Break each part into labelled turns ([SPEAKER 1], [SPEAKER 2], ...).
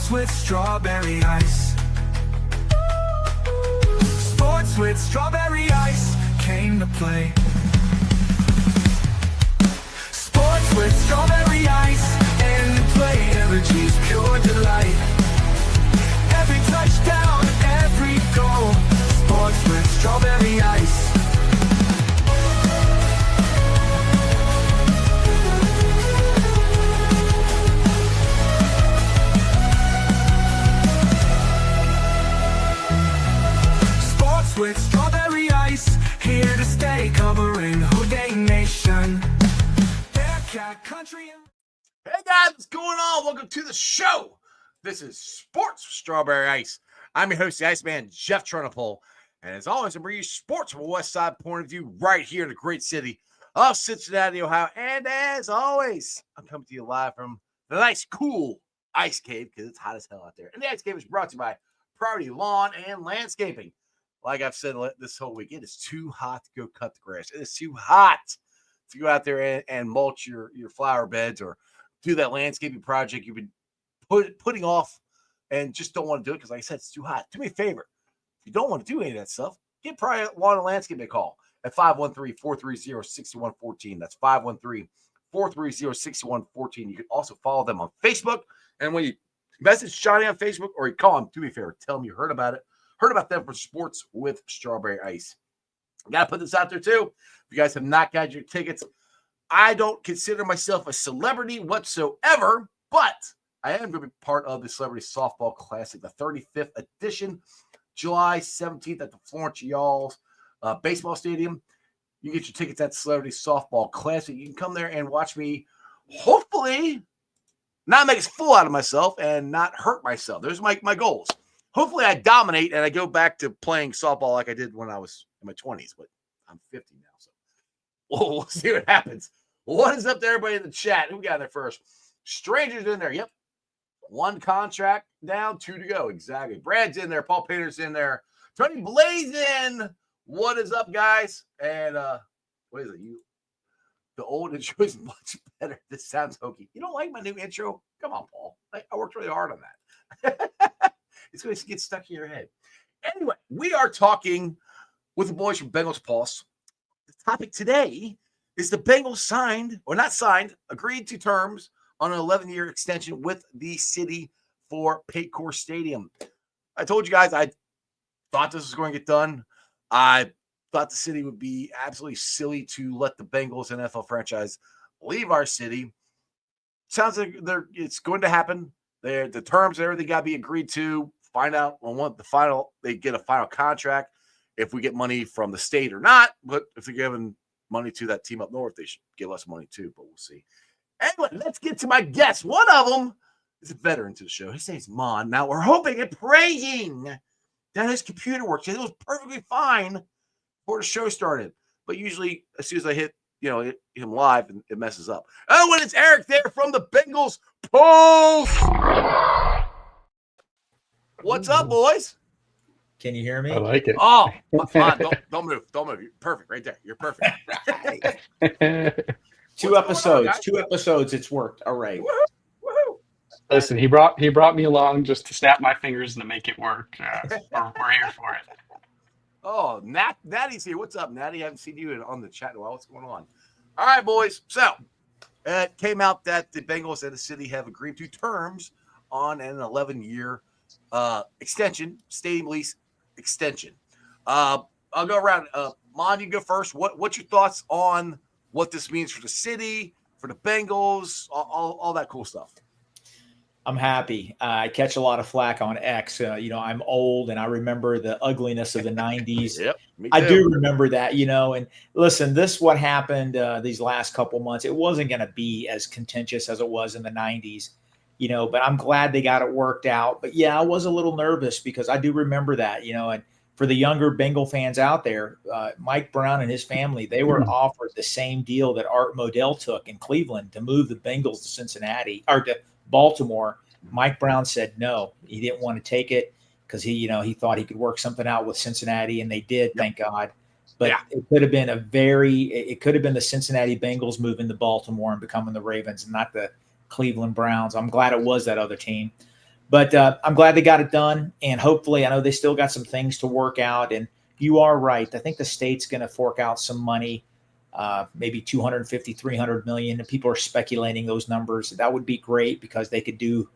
[SPEAKER 1] Sports with strawberry ice. Sports with strawberry ice came to play. Sports with strawberry ice and play. Energy's pure delight. Every touchdown, every goal. Sports with strawberry ice. With strawberry ice, here to stay, covering Houday Nation. Bearcat Country.
[SPEAKER 2] Hey guys, what's going on? Welcome to the show. This is Sports with Strawberry Ice. I'm your host, the Iceman, Jeff Trunapole. And as always, I'm bringing you sports from a West Side point of view right here in the great city of Cincinnati, Ohio. And as always, I'm coming to you live from the nice, cool Ice Cave because it's hot as hell out there. And the Ice Cave is brought to you by Priority Lawn and Landscaping. Like I've said this whole week, it is too hot to go cut the grass. It is too hot to go out there and mulch your flower beds or do that landscaping project you've been putting off and just don't want to do it because, like I said, it's too hot. Do me a favor. If you don't want to do any of that stuff, give Priority Lawn and Landscaping a call at 513-430-6114. That's 513-430-6114. You can also follow them on Facebook. And when you message Johnny on Facebook or you call him, do me a favor, tell him you heard about it. Heard about them for Sports with Strawberry Ice. Got to put this out there, too. If you guys have not got your tickets, I don't consider myself a celebrity whatsoever, but I am going to be part of the Celebrity Softball Classic, the 35th edition, July 17th at the Florence Yalls Baseball Stadium. You can get your tickets at the Celebrity Softball Classic. You can come there and watch me, hopefully, not make a fool out of myself and not hurt myself. There's my goals. Hopefully I dominate and I go back to playing softball like I did when I was in my 20s, but I'm 50 now, so we'll see what happens. What is up to everybody in the chat? Who got there first? Strangers in there. Yep. One contract down, 2 to go. Exactly. Brad's in there. Paul Painter's in there. Tony Blazin. What is up, guys? And what is it? The old intro is much better. This sounds hokey. You don't like my new intro? Come on, Paul. I worked really hard on that. It's going to get stuck in your head. Anyway, we are talking with the boys from Bengals Pulse. The topic today is the Bengals agreed to terms on an 11-year extension with the city for Paycor Stadium. I told you guys I thought this was going to get done. I thought the city would be absolutely silly to let the Bengals NFL franchise leave our city. Sounds like it's going to happen. The terms and everything got to be agreed to. Find out on they get a final contract if we get money from the state or not. But if they're giving money to that team up north, they should give us money too. But we'll see. Anyway, let's get to my guests. One of them is a veteran to the show. His name's Mon. Now we're hoping and praying that his computer works. It was perfectly fine before the show started. But usually, as soon as I hit him live, and it messes up. Oh, and it's Eric there from the Bengals Pulse. What's up, boys?
[SPEAKER 3] Can you hear me?
[SPEAKER 4] I like it.
[SPEAKER 2] Oh, don't move. Don't move. You're perfect right there. You're perfect.
[SPEAKER 3] Two episodes. It's worked. All right.
[SPEAKER 2] Woohoo.
[SPEAKER 4] Listen, he brought me along just to snap my fingers and to make it work. We're here for it.
[SPEAKER 2] Oh, Natty's here. What's up, Natty? I haven't seen you on the chat in a while. What's going on? All right, boys. So it came out that the Bengals and the city have agreed to terms on an 11-year extension, stadium lease extension. I'll go around. Mon, you go first. What's your thoughts on what this means for the city, for the Bengals, all that cool stuff?
[SPEAKER 3] I'm happy. I catch a lot of flack on X. I'm old and I remember the ugliness of the 90s.
[SPEAKER 2] Yep, me too.
[SPEAKER 3] I do remember that, and listen, this is what happened these last couple months. It wasn't going to be as contentious as it was in the 90s, but I'm glad they got it worked out. But yeah, I was a little nervous because I do remember that, and for the younger Bengal fans out there, Mike Brown and his family, they were offered the same deal that Art Modell took in Cleveland to move the Bengals to Cincinnati or to Baltimore. Mike Brown said no, he didn't want to take it because he thought he could work something out with Cincinnati, and they did, thank God. But it could have been the Cincinnati Bengals moving to Baltimore and becoming the Ravens and not the Cleveland Browns. I'm glad it was that other team. But I'm glad they got it done. And hopefully, I know they still got some things to work out. And you are right. I think the state's going to fork out some money, maybe 250, 300 million. And people are speculating those numbers. That would be great because they could do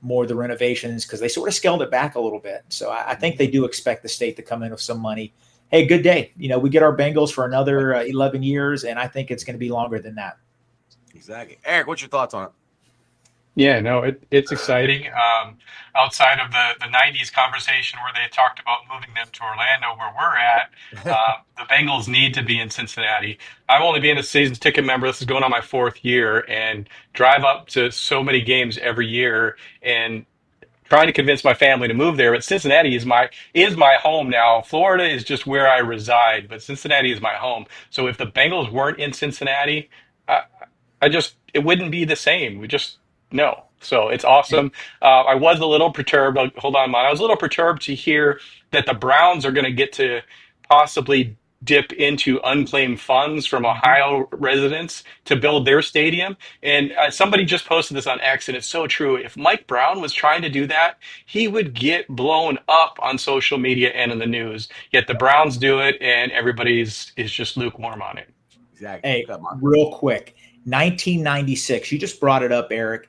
[SPEAKER 3] more of the renovations because they sort of scaled it back a little bit. So I think they do expect the state to come in with some money. Hey, good day. We get our Bengals for another 11 years, and I think it's going to be longer than that.
[SPEAKER 2] Exactly. Eric, what's your thoughts on it?
[SPEAKER 4] Yeah, no, it's exciting. Outside of the 90s conversation where they talked about moving them to Orlando where we're at, the Bengals need to be in Cincinnati. I've only been a season ticket member. This is going on my 4th year, and drive up to so many games every year and trying to convince my family to move there. But Cincinnati is my home now. Florida is just where I reside, but Cincinnati is my home. So if the Bengals weren't in Cincinnati, I, it wouldn't be the same. We just no. So it's awesome. I was a little perturbed. Hold on, Mon. I was a little perturbed to hear that the Browns are going to get to possibly dip into unclaimed funds from Ohio residents to build their stadium. And somebody just posted this on X, and it's so true. If Mike Brown was trying to do that, he would get blown up on social media and in the news. Yet the Browns do it, and everybody is just lukewarm on it.
[SPEAKER 2] Exactly.
[SPEAKER 3] Hey, real quick, 1996. You just brought it up, Eric.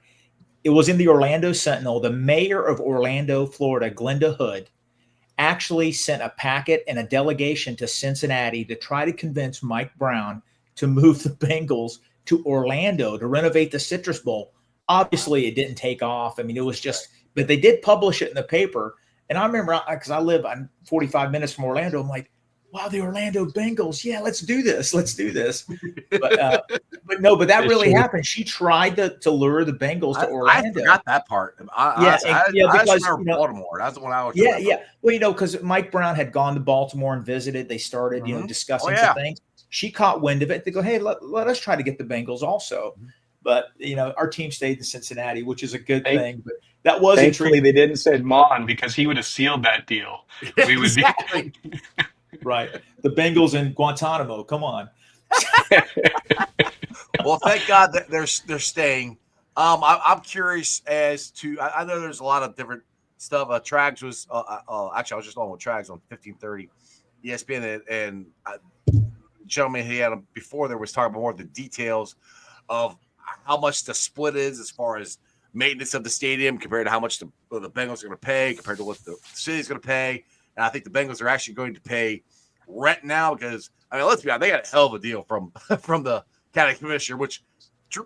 [SPEAKER 3] It was in the Orlando Sentinel. The mayor of Orlando, Florida, Glenda Hood, actually sent a packet and a delegation to Cincinnati to try to convince Mike Brown to move the Bengals to Orlando to renovate the Citrus Bowl. Obviously, it didn't take off. I mean, it was just, but they did publish it in the paper. And I remember, because I live on 45 minutes from Orlando, I'm like, wow, the Orlando Bengals. Yeah, let's do this. Let's do this. But that really happened. She tried to lure the Bengals to Orlando.
[SPEAKER 2] I forgot that part. I just remember Baltimore. That's the one I was.
[SPEAKER 3] Yeah. Well, because Mike Brown had gone to Baltimore and visited. They started, discussing some things. She caught wind of it. They go, hey, let us try to get the Bengals also. But our team stayed in Cincinnati, which is a good thing. But that was
[SPEAKER 4] thankfully they didn't send Mon because he would have sealed that deal. We would
[SPEAKER 2] exactly.
[SPEAKER 3] Right. The Bengals in Guantanamo. Come on.
[SPEAKER 2] Well, thank God that they're staying. I'm curious as to. I know there's a lot of different stuff. Trags was actually I was just on with Trags on 1530 ESPN, and gentleman he had before there was talking about more of the details of how much the split is as far as maintenance of the stadium compared to how much the Bengals are going to pay compared to what the city's going to pay. And I think the Bengals are actually going to pay rent now because, let's be honest, they got a hell of a deal from the county commissioner, which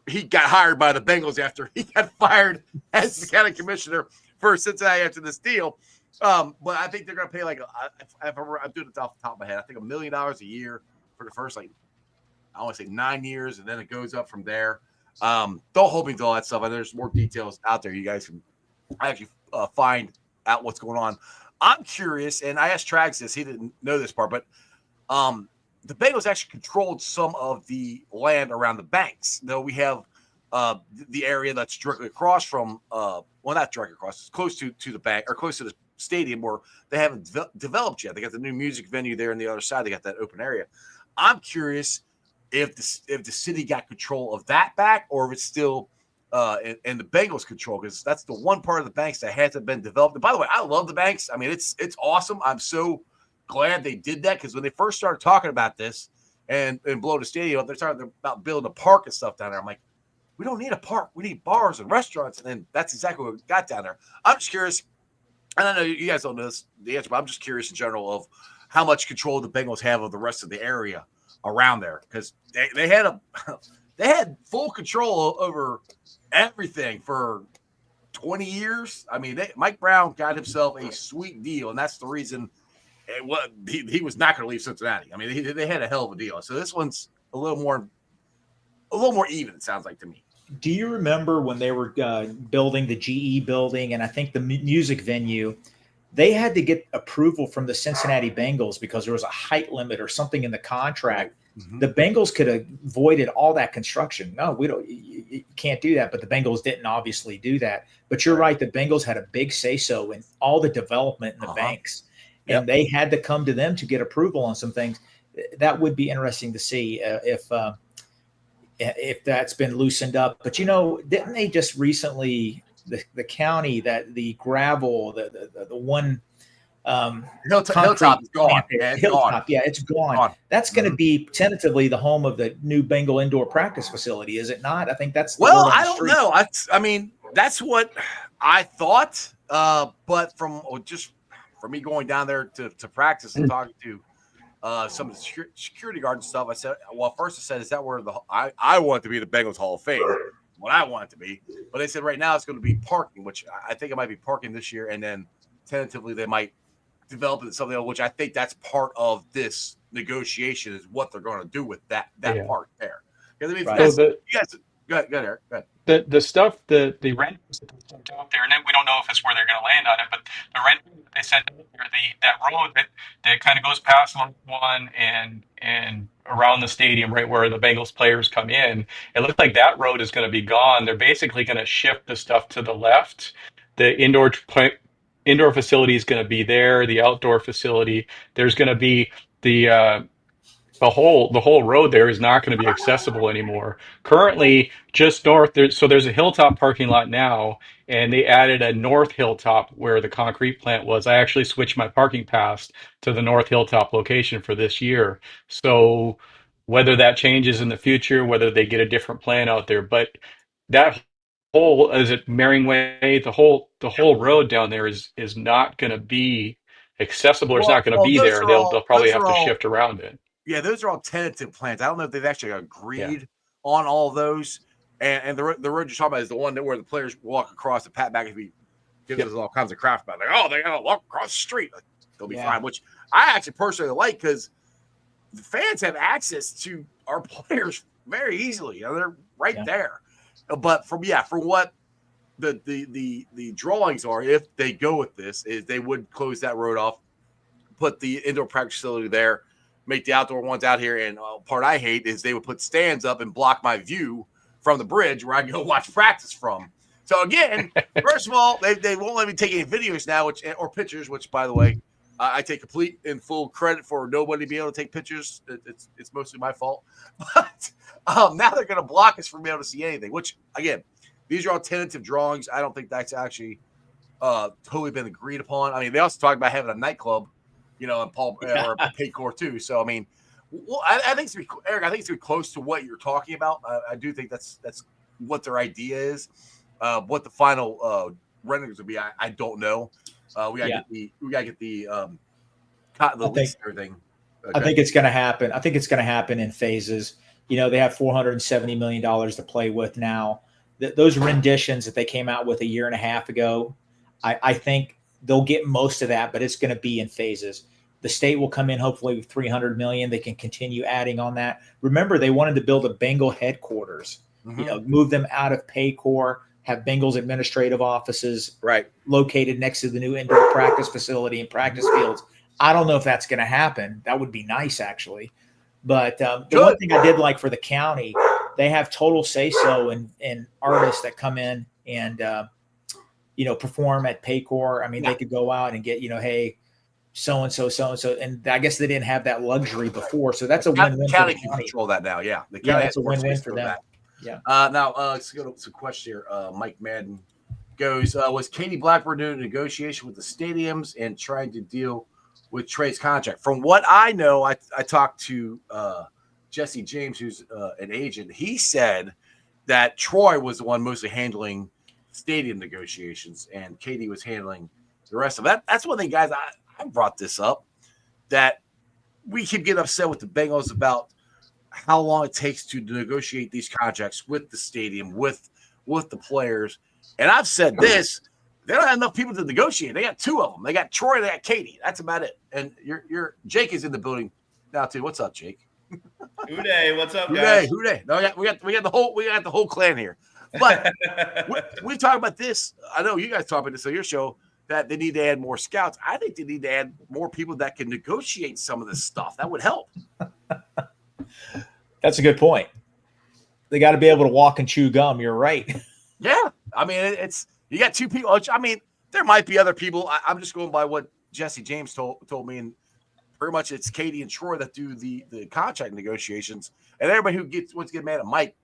[SPEAKER 2] he got hired by the Bengals after he got fired as the county commissioner for Cincinnati after this deal. But I think they're going to pay I'm doing it off the top of my head, I think $1 million a year for the first, I want to say 9 years, and then it goes up from there. Don't hold me to all that stuff. There's more details out there. You guys can actually find out what's going on. I'm curious, and I asked Trags this. He didn't know this part, but the Bengals actually controlled some of the land around the banks. Though we have the area that's directly across from, not directly across, it's close to the bank or close to the stadium where they haven't developed yet. They got the new music venue there on the other side. They got that open area. I'm curious if the city got control of that back or if it's still in the Bengals control, because that's the one part of the banks that hasn't been developed. And by the way, I love the banks. It's awesome. I'm so glad they did that because when they first started talking about this and blowing the stadium up, they're talking about building a park and stuff down there. I'm like, we don't need a park. We need bars and restaurants. And then that's exactly what we got down there. I'm just curious. And I know you guys don't know the answer, but I'm just curious in general of how much control the Bengals have of the rest of the area around there, because they had full control over everything for 20 years. Mike Brown got himself a sweet deal, and that's the reason he was not going to leave Cincinnati. They had a hell of a deal. So this one's a little more even, it sounds like to me.
[SPEAKER 3] Do you remember when they were building the GE building and I think the music venue, they had to get approval from the Cincinnati Bengals because there was a height limit or something in the contract. Mm-hmm. The Bengals could have voided all that construction. No, we don't. You can't do that. But the Bengals didn't obviously do that. But you're right. The Bengals had a big say-so in all the development in the banks. And they had to come to them to get approval on some things. That would be interesting to see if that's been loosened up. But, didn't they just recently the county, that the gravel, the one
[SPEAKER 2] Hilltop is gone. Yeah, it's
[SPEAKER 3] Hilltop,
[SPEAKER 2] gone.
[SPEAKER 3] yeah, it's gone.
[SPEAKER 2] Gone.
[SPEAKER 3] That's going to be tentatively the home of the new Bengal indoor practice facility, is it not? I think that's the
[SPEAKER 2] Well,
[SPEAKER 3] word on
[SPEAKER 2] I
[SPEAKER 3] the
[SPEAKER 2] don't
[SPEAKER 3] street.
[SPEAKER 2] know. I mean, that's what I thought. But from me going down there to practice and talking to some of the security guards and stuff, I said, well, first I said, is that where I want it to be the Bengals Hall of Fame? What I want it to be. But they said right now it's going to be parking, which I think it might be parking this year, and then tentatively they might develop it into something else, which I think that's part of this negotiation is what they're going to do with that part there. Because I mean,
[SPEAKER 3] Right.
[SPEAKER 2] you guys, go ahead, Eric. Go ahead.
[SPEAKER 4] The stuff, the rent that they sent out there, and then we don't know if it's where they're going to land on it, but the rent that they sent out there, that road that kind of goes past one and around the stadium, right where the Bengals players come in, it looks like that road is going to be gone. They're basically going to shift the stuff to the left. The indoor facility is going to be there. The outdoor facility, there's going to be the whole road there is not going to be accessible anymore. Currently, just north there's a hilltop parking lot now, and they added a north hilltop where the concrete plant was. I actually switched my parking pass to the north hilltop location for this year. So whether that changes in the future, whether they get a different plan out there, but that whole, is it Mering Way, the whole road down there is not going to be accessible, or it's not going to be there. They'll probably have to shift around it.
[SPEAKER 2] Yeah, those are all tentative plans. I don't know if they've actually agreed
[SPEAKER 4] Yeah.
[SPEAKER 2] on all those. And the road you're talking about is the one where the players walk across the pat back if he gives us all kinds of crap about it. Like, oh, they got to walk across the street. Like, they'll be fine, which I actually personally like because the fans have access to our players very easily. You know, they're right there. But from what the drawings are, if they go with this, is they would close that road off, put the indoor practice facility there, make the outdoor ones out here. And part I hate is they would put stands up and block my view from the bridge where I can go watch practice from. So again, first of all, they won't let me take any videos now, or pictures, which by the way, I take complete and full credit for nobody being able to take pictures. It's mostly my fault. But now they're going to block us from being able to see anything, which again, these are all tentative drawings. I don't think that's actually totally been agreed upon. I mean, they also talk about having a nightclub, you know, and or Paycor too. So I mean, well, I think it's gonna be, Eric. I think it's gonna be close to what you're talking about. I do think that's what their idea is. What the final renderings will be, I don't know. We gotta get the lease and everything. Okay.
[SPEAKER 3] I think it's going to happen. I think it's going to happen in phases. You know, they have $470 million to play with now. Those renditions that they came out with a year and a half ago, I think they'll get most of that, but it's going to be in phases. The state will come in hopefully with $300 million. They can continue adding on that. Remember, they wanted to build a Bengal headquarters. You know, move them out of Paycor, have Bengals administrative offices located next to the new indoor practice facility and practice fields. I don't know if that's going to happen. That would be nice, actually. But the one thing I did like for the county, they have total say-so in artists that come in and, you know, perform at Paycor. I mean, they could go out and get, you know, hey, so-and-so. And I guess they didn't have that luxury before. So that's a win-win for the county.
[SPEAKER 2] Can control that now, The county
[SPEAKER 3] that's a win-win for them. Yeah.
[SPEAKER 2] Now, let's go to some question here. Mike Madden goes, was Katie Blackburn doing a negotiation with the stadiums and trying to deal with Trey's contract? From what I know, I talked to Jesse James, who's an agent. He said that Troy was the one mostly handling stadium negotiations and Katie was handling the rest of that. That's one thing, guys, I brought this up, that we keep getting upset with the Bengals about how long it takes to negotiate these contracts with the stadium, with the players. And I've said this, they don't have enough people to negotiate. They got two of them. They got Troy, they got Katie. That's about it. And your Jake is in the building now too. What's up, Jake?
[SPEAKER 5] Hooday, what's up, guys?
[SPEAKER 2] Hooday. No, we got the whole clan here. But we talk about this. I know you guys talk about this on your show, that they need to add more scouts. I think they need to add more people that can negotiate some of this stuff. That would help.
[SPEAKER 3] That's a good point. They got to be able to walk and chew gum. You're right.
[SPEAKER 2] Yeah. I mean, it's you got two people. I mean, there might be other people. I'm just going by what Jesse James told me, and pretty much it's Katie and Troy that do the contract negotiations. And everybody who wants to get mad at Mike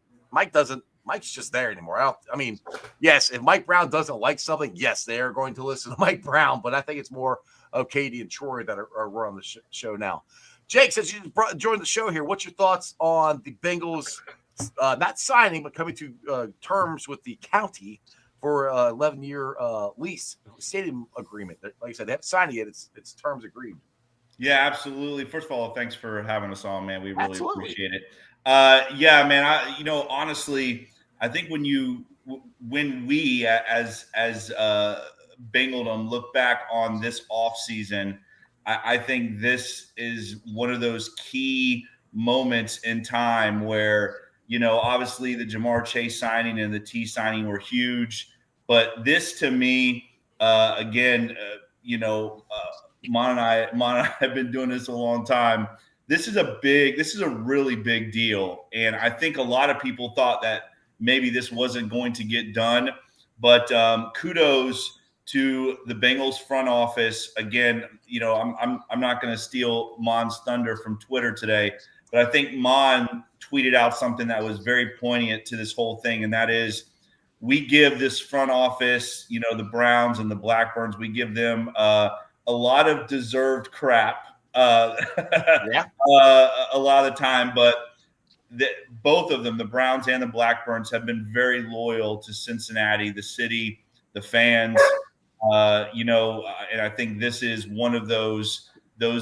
[SPEAKER 2] doesn't Mike's just there anymore. I mean, yes, if Mike Brown doesn't like something, yes, they are going to listen to Mike Brown. But I think it's more of Katie and Troy that are on the show now. Jake, since you joined the show here, what's your thoughts on the Bengals not signing but coming to terms with the county for 11-year lease stadium agreement? Like I said, they haven't signed it yet. It's terms agreed.
[SPEAKER 5] Yeah, absolutely. First of all, thanks for having us on, man. We really appreciate it.
[SPEAKER 2] Yeah,
[SPEAKER 5] man. Honestly, I think when we as Bengaldom look back on this offseason, I think this is one of those key moments in time where, obviously the Jamar Chase signing and the T signing were huge, but this to me, again, Mon and I have been doing this a long time. This is a really big deal. And I think a lot of people thought that maybe this wasn't going to get done, but kudos to the Bengals front office. Again, I'm not going to steal Mon's thunder from Twitter today, but I think Mon tweeted out something that was very poignant to this whole thing. And that is, we give this front office, the Browns and the Blackburns, we give them a lot of deserved crap a lot of the time, but both of them, the Browns and the Blackburns, have been very loyal to Cincinnati, the city, the fans, and I think this is one of those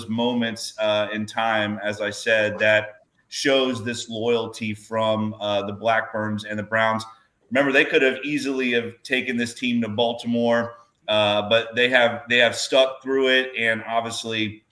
[SPEAKER 5] moments in time, as I said, that shows this loyalty from the Blackburns and the Browns. Remember, they could have easily have taken this team to Baltimore, but they have stuck through it, and obviously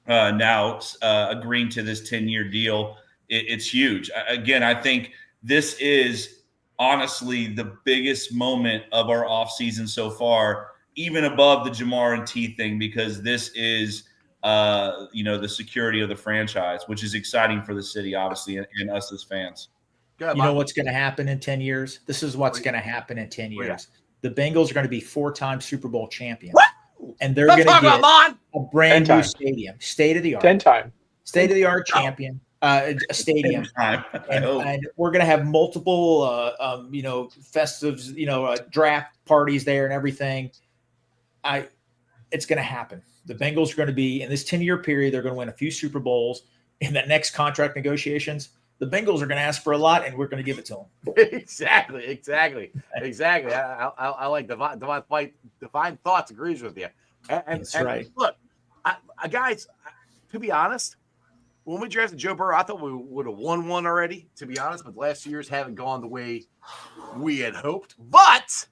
[SPEAKER 5] now agreeing to this 10-year deal. It's huge. Again, I think this is honestly the biggest moment of our offseason so far, even above the Jamar and T thing, because this is the security of the franchise, which is exciting for the city, obviously, and us as fans.
[SPEAKER 3] You know what's going to happen in 10 years? This is what's going to happen in 10 years. The Bengals are going to be 4-time Super Bowl champions. What? And they're going to get a brand new stadium, state-of-the-art.
[SPEAKER 4] 10-time.
[SPEAKER 3] State-of-the-art champion, a stadium. And we're going to have multiple, festives, draft parties there and everything. It's going to happen. The Bengals are going to be, in this 10-year period, they're going to win a few Super Bowls. In the next contract negotiations, the Bengals are going to ask for a lot, and we're going to give it to them.
[SPEAKER 2] Exactly. I like Divine Thoughts agrees with you.
[SPEAKER 3] That's right.
[SPEAKER 2] Look, guys, to be honest, when we drafted Joe Burrow, I thought we would have won one already, to be honest, but last year's haven't gone the way we had hoped. But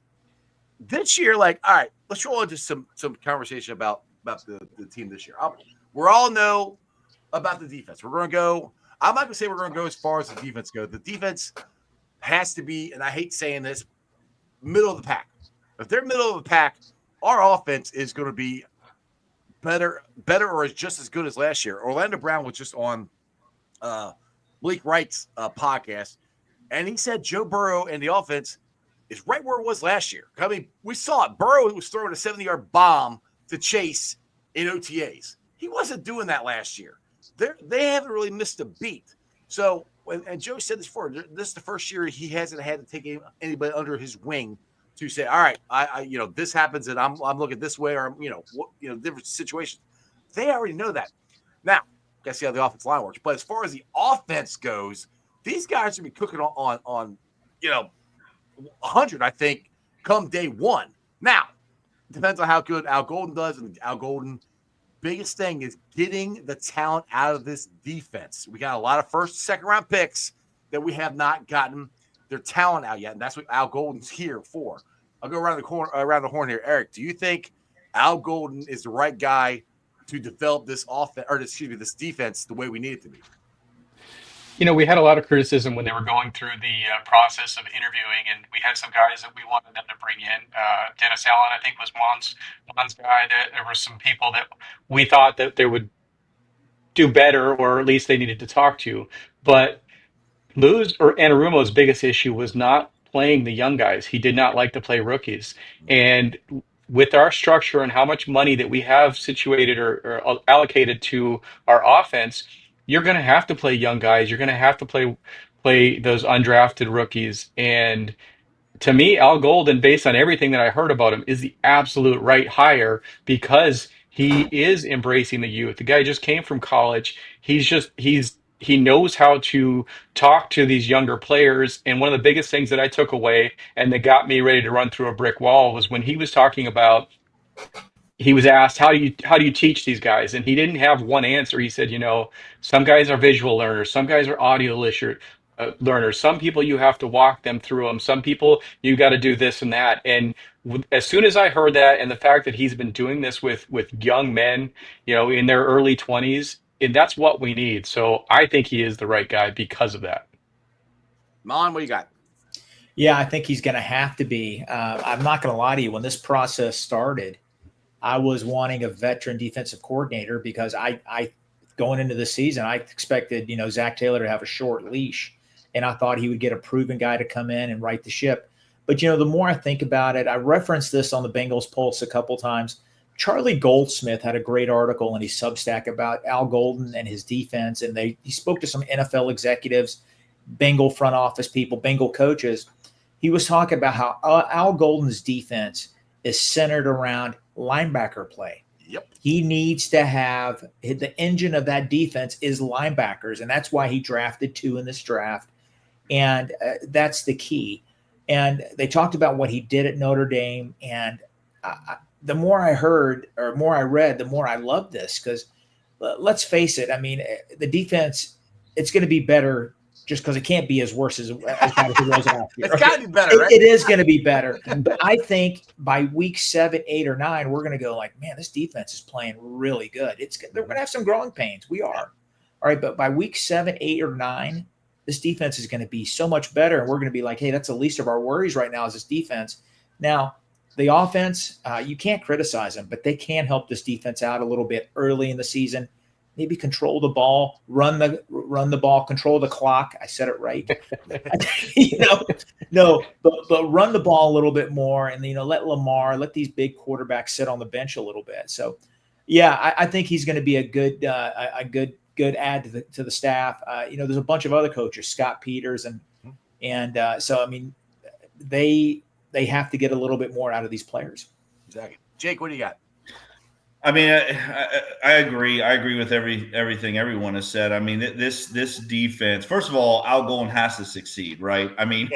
[SPEAKER 2] this year, all right, let's roll into some conversation about the team this year. We all know about the defense. We're going to go – I'm not going to say we're going to go as far as the defense goes. The defense has to be, and I hate saying this, middle of the pack. If they're middle of the pack, our offense is going to be better or is just as good as last year. Orlando Brown was just on Blake Wright's podcast, and he said Joe Burrow and the offense is right where it was last year. I mean, we saw it. Burrow was throwing a 70-yard bomb to Chase in OTAs. He wasn't doing that last year. They haven't really missed a beat. So, and Joe said this before, this is the first year he hasn't had to take anybody under his wing to say, all right, I this happens and I'm looking this way, or different situations. They already know that. Now, gotta see how the offensive line works. But as far as the offense goes, these guys are gonna be cooking on 100, I think, come day one. Now, depends on how good Al Golden does, and Al Golden. Biggest thing is getting the talent out of this defense. We got a lot of first, second round picks that we have not gotten their talent out yet, and that's what Al Golden's here for. I'll go around the horn here. Eric, do you think Al Golden is the right guy to develop this offense, or this defense the way we need it to be?
[SPEAKER 4] We had a lot of criticism when they were going through the process of interviewing, and we had some guys that we wanted them to bring in. Dennis Allen, I think, was Mon's guy. There were some people that we thought that they would do better, or at least they needed to talk to. But Anarumo's biggest issue was not playing the young guys. He did not like to play rookies. And with our structure and how much money that we have situated or allocated to our offense, you're going to have to play young guys. You're going to have to play play those undrafted rookies. And to me, Al Golden, based on everything that I heard about him, is the absolute right hire because he is embracing the youth. The guy just came from college. He knows how to talk to these younger players. And one of the biggest things that I took away and that got me ready to run through a brick wall was when he was talking about, he was asked, how do you teach these guys? And he didn't have one answer. He said, some guys are visual learners, some guys are learners, some people you have to walk them through them, some people you got to do this and that. And as soon as I heard that, and the fact that he's been doing this with young men, in their early 20s, and that's what we need. So I think he is the right guy because of that.
[SPEAKER 2] Mon, what do you got?
[SPEAKER 3] Yeah, I think he's going to have to be. I'm not going to lie to you. When this process started, I was wanting a veteran defensive coordinator because I going into the season, I expected, Zach Taylor to have a short leash, and I thought he would get a proven guy to come in and right the ship. But, the more I think about it, I referenced this on the Bengals Pulse a couple times. Charlie Goldsmith had a great article in his Substack about Al Golden and his defense, and he spoke to some NFL executives, Bengal front office people, Bengal coaches. He was talking about how Al Golden's defense is centered around linebacker play.
[SPEAKER 2] Yep.
[SPEAKER 3] He needs to have the engine of that defense is linebackers, and that's why he drafted 2 in this draft. And that's the key. And they talked about what he did at Notre Dame. And the more I heard or more I read, the more I loved this because let's face it. I mean, the defense, it's going to be better just because it can't be as worse as bad as it was last year.
[SPEAKER 2] It's got to be better, right?
[SPEAKER 3] It is going to be better. But I think by week 7, 8, or 9, we're going to go like, man, this defense is playing really good. They're going to have some growing pains. We are. All right. But by week 7, 8, or 9, this defense is going to be so much better. And we're going to be like, hey, that's the least of our worries right now is this defense. Now, the offense, you can't criticize them, but they can help this defense out a little bit early in the season. Maybe control the ball, run the ball, control the clock. I said it right. But run the ball a little bit more, and let these big quarterbacks sit on the bench a little bit. So, yeah, I think he's going to be a good add to the staff. There's a bunch of other coaches, Scott Peters, and so I mean, they have to get a little bit more out of these players.
[SPEAKER 2] Exactly. Jake, what do you got?
[SPEAKER 5] I mean, I agree. I agree with everything everyone has said. I mean, this defense. First of all, Al Golden has to succeed, right? I mean,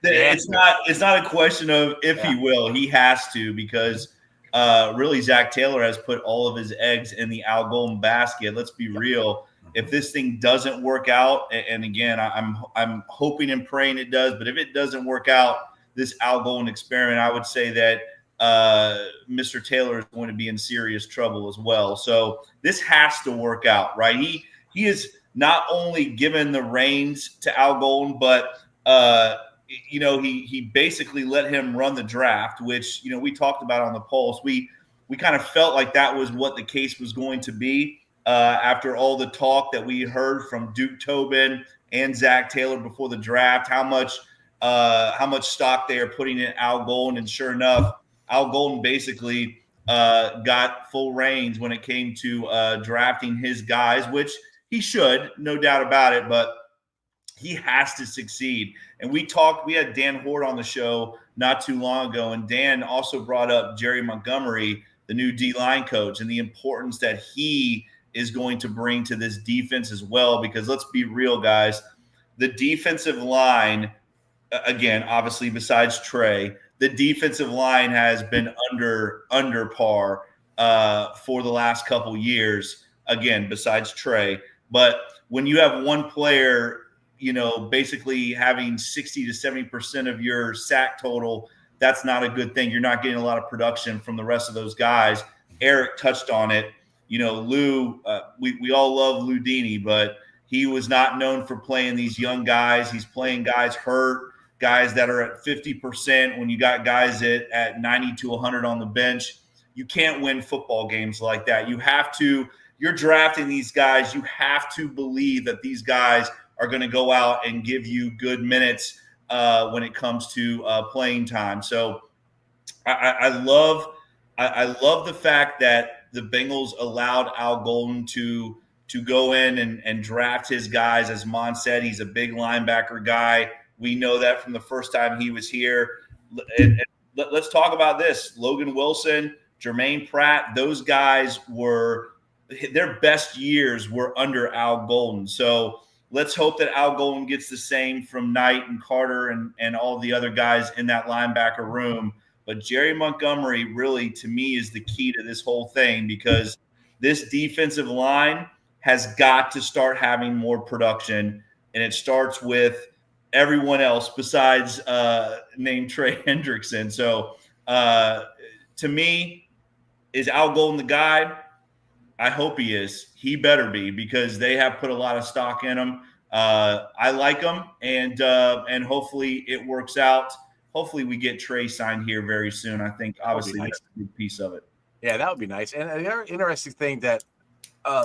[SPEAKER 5] it's not a question of if he will. He has to because really Zach Taylor has put all of his eggs in the Al Golden basket. Let's be real. If this thing doesn't work out, and again, I'm hoping and praying it does, but if it doesn't work out, this Al Golden experiment, I would say that Mr. Taylor is going to be in serious trouble as well. So this has to work out, right? He is not only given the reins to Al Golden, but he basically let him run the draft, which we talked about on the Pulse. We kind of felt like that was what the case was going to be after all the talk that we heard from Duke Tobin and Zach Taylor before the draft. How much stock they are putting in Al Golden, and sure enough, Al Golden basically got full reins when it came to drafting his guys, which he should, no doubt about it, but he has to succeed. And we had Dan Horde on the show not too long ago, and Dan also brought up Jerry Montgomery, the new D-line coach, and the importance that he is going to bring to this defense as well, because let's be real, guys, the defensive line, again, obviously besides Trey, the defensive line has been under par for the last couple years, again, besides Trey. But when you have one player, basically having 60 to 70% of your sack total, that's not a good thing. You're not getting a lot of production from the rest of those guys. Eric touched on it. Lou, we all love Lou Dini, but he was not known for playing these young guys. He's playing guys hurt, guys that are at 50%. When you got guys at 90 to 100 on the bench, you can't win football games like that. You're drafting these guys. You have to believe that these guys are going to go out and give you good minutes when it comes to playing time. So I love the fact that the Bengals allowed Al Golden to to go in and draft his guys. As Mon said, he's a big linebacker guy. We know that from the first time he was here. And let's talk about this. Logan Wilson, Jermaine Pratt, those guys were – their best years were under Al Golden. So let's hope that Al Golden gets the same from Knight and Carter and all the other guys in that linebacker room. But Jerry Montgomery really, to me, is the key to this whole thing, because this defensive line has got to start having more production, and it starts with everyone else besides named Trey Hendrickson. So to me, is Al Golden the guy? I hope he is. He better be, because they have put a lot of stock in him. I like him, and hopefully it works out. Hopefully we get Trey signed here very soon. I think obviously that's a big piece of it.
[SPEAKER 2] Yeah, that would be nice. And the other interesting thing that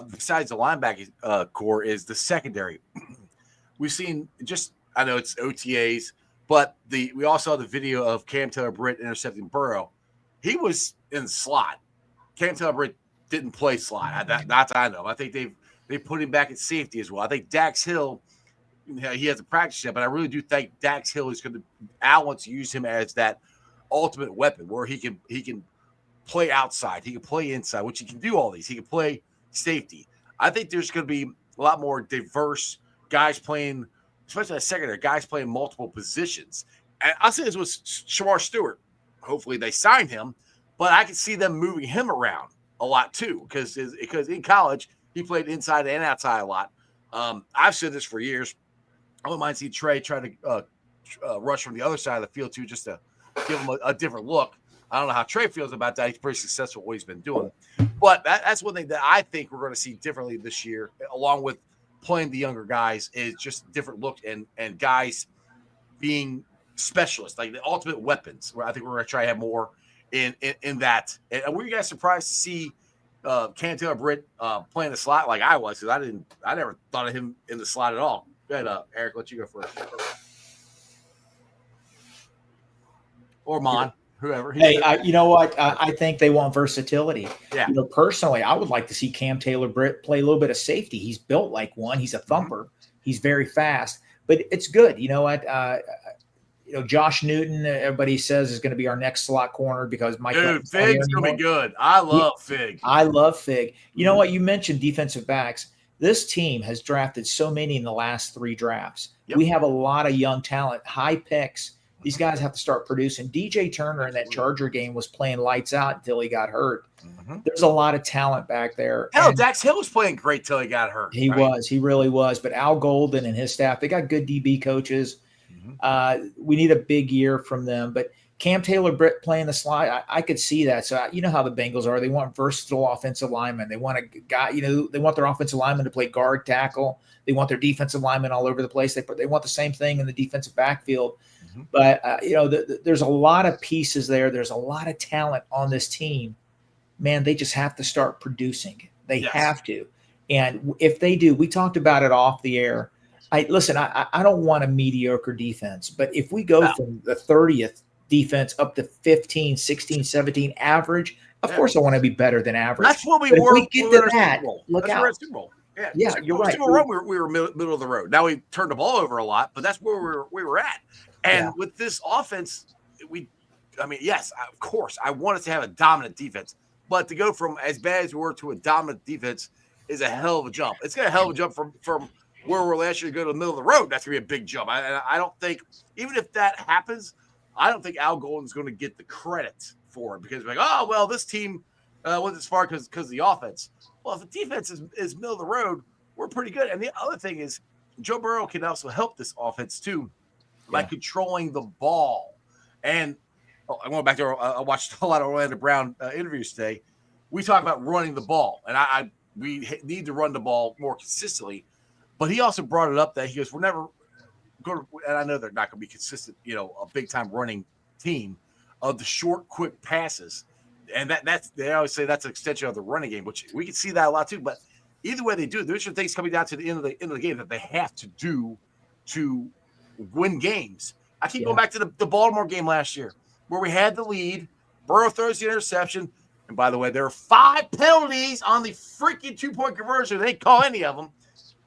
[SPEAKER 2] besides the linebacking core is the secondary. We've seen I know it's OTAs, but we all saw the video of Cam Taylor-Britt intercepting Burrow. He was in the slot. Cam Taylor-Britt didn't play slot. Not that I know. I think they put him back at safety as well. I think Dax Hill, he hasn't practiced yet, but I really do think Dax Hill is going to – Al wants to use him as that ultimate weapon where he can play outside. He can play inside, which he can do all these. He can play safety. I think there's going to be a lot more diverse guys playing, especially that secondary, guys playing multiple positions. And I'll say this was Shamar Stewart. Hopefully they signed him, but I can see them moving him around a lot too, because in college he played inside and outside a lot. I've said this for years. I wouldn't mind seeing Trey try to rush from the other side of the field too, just to give him a different look. I don't know how Trey feels about that. He's pretty successful at what he's been doing. But that's one thing that I think we're going to see differently this year, along with playing the younger guys, is just different look and guys being specialists, like the ultimate weapons, where I think we're going to try to have more in that. And were you guys surprised to see Cam Taylor-Britt playing the slot like I was? Because I never thought of him in the slot at all. Go ahead, Eric, let you go first. Or Mon. Whoever.
[SPEAKER 3] Hey, you know what? I think they want versatility.
[SPEAKER 2] Yeah.
[SPEAKER 3] Personally, I would like to see Cam Taylor-Britt play a little bit of safety. He's built like one. He's a thumper. He's very fast. But it's good. You know what? Josh Newton, everybody says, is going to be our next slot corner because Mike.
[SPEAKER 2] Dude, Fig's going to be good. I love Fig.
[SPEAKER 3] I love Fig. You know what? You mentioned defensive backs. This team has drafted so many in the last 3 drafts. Yep. We have a lot of young talent, high picks. These guys have to start producing. DJ Turner in that Charger game was playing lights out until he got hurt. Mm-hmm. There's a lot of talent back there.
[SPEAKER 2] Hell, Dax Hill was playing great till he got hurt.
[SPEAKER 3] He was. He really was. But Al Golden and his staff, they got good DB coaches. Mm-hmm. We need a big year from them. But Cam Taylor-Britt playing the slot, I could see that. So you know how the Bengals are. They want versatile offensive linemen. They want a guy, they want their offensive linemen to play guard, tackle. They want their defensive linemen all over the place. They want the same thing in the defensive backfield. Mm-hmm. But, there's a lot of pieces there. There's a lot of talent on this team. Man, they just have to start producing. They have to. And if they do, we talked about it off the air. I don't want a mediocre defense. But if we go from the 30th defense up to 15, 16, 17 average, of course I want to be better than average.
[SPEAKER 2] That's what we were.
[SPEAKER 3] If we get to that, look out.
[SPEAKER 2] Super Bowl.
[SPEAKER 3] Yeah, you're right.
[SPEAKER 2] We were middle of the road. Now we turned the ball over a lot, but that's where we were at. And with this offense, yes, of course, I wanted to have a dominant defense. But to go from as bad as we were to a dominant defense is a hell of a jump. It's going to a hell of a jump from where we were last year to go to the middle of the road. That's going to be a big jump. I don't think, even if that happens, I don't think Al Golden's going to get the credit for it because we're like, this team went this far because of the offense. Well, if the defense is middle of the road, we're pretty good. And the other thing is Joe Burrow can also help this offense too by controlling the ball. And I went back to I watched a lot of Orlando Brown interviews today. We talk about running the ball, and we need to run the ball more consistently. But he also brought it up that he goes, we're never going to, and I know they're not going to be consistent, a big-time running team of the short, quick passes. And that's they always say that's an extension of the running game, which we can see that a lot too. But either way they do, there's some things coming down to the end of the game that they have to do to win games. I keep going back to the Baltimore game last year where we had the lead. Burrow throws the interception. And by the way, there are 5 penalties on the freaking 2-point conversion. They didn't call any of them.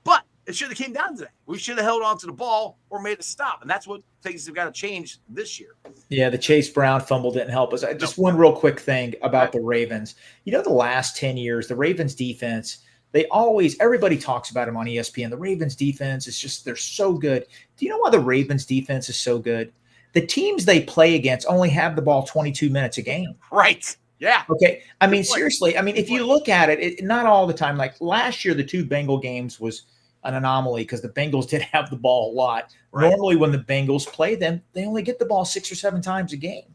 [SPEAKER 2] But it should have came down to that. We should have held on to the ball or made a stop. And that's what things have got to change this year.
[SPEAKER 3] Yeah, the Chase Brown fumble didn't help us. Just one real quick thing about the Ravens. The last 10 years, the Ravens defense, everybody talks about them on ESPN. The Ravens defense is just, they're so good. Do you know why the Ravens defense is so good? The teams they play against only have the ball 22 minutes a game.
[SPEAKER 2] Right. Yeah.
[SPEAKER 3] Okay. I mean, seriously. If you look at it, not all the time. Like last year, the 2 Bengal games was an anomaly because the Bengals did have the ball a lot. Right. Normally, when the Bengals play them, they only get the ball 6 or 7 times a game.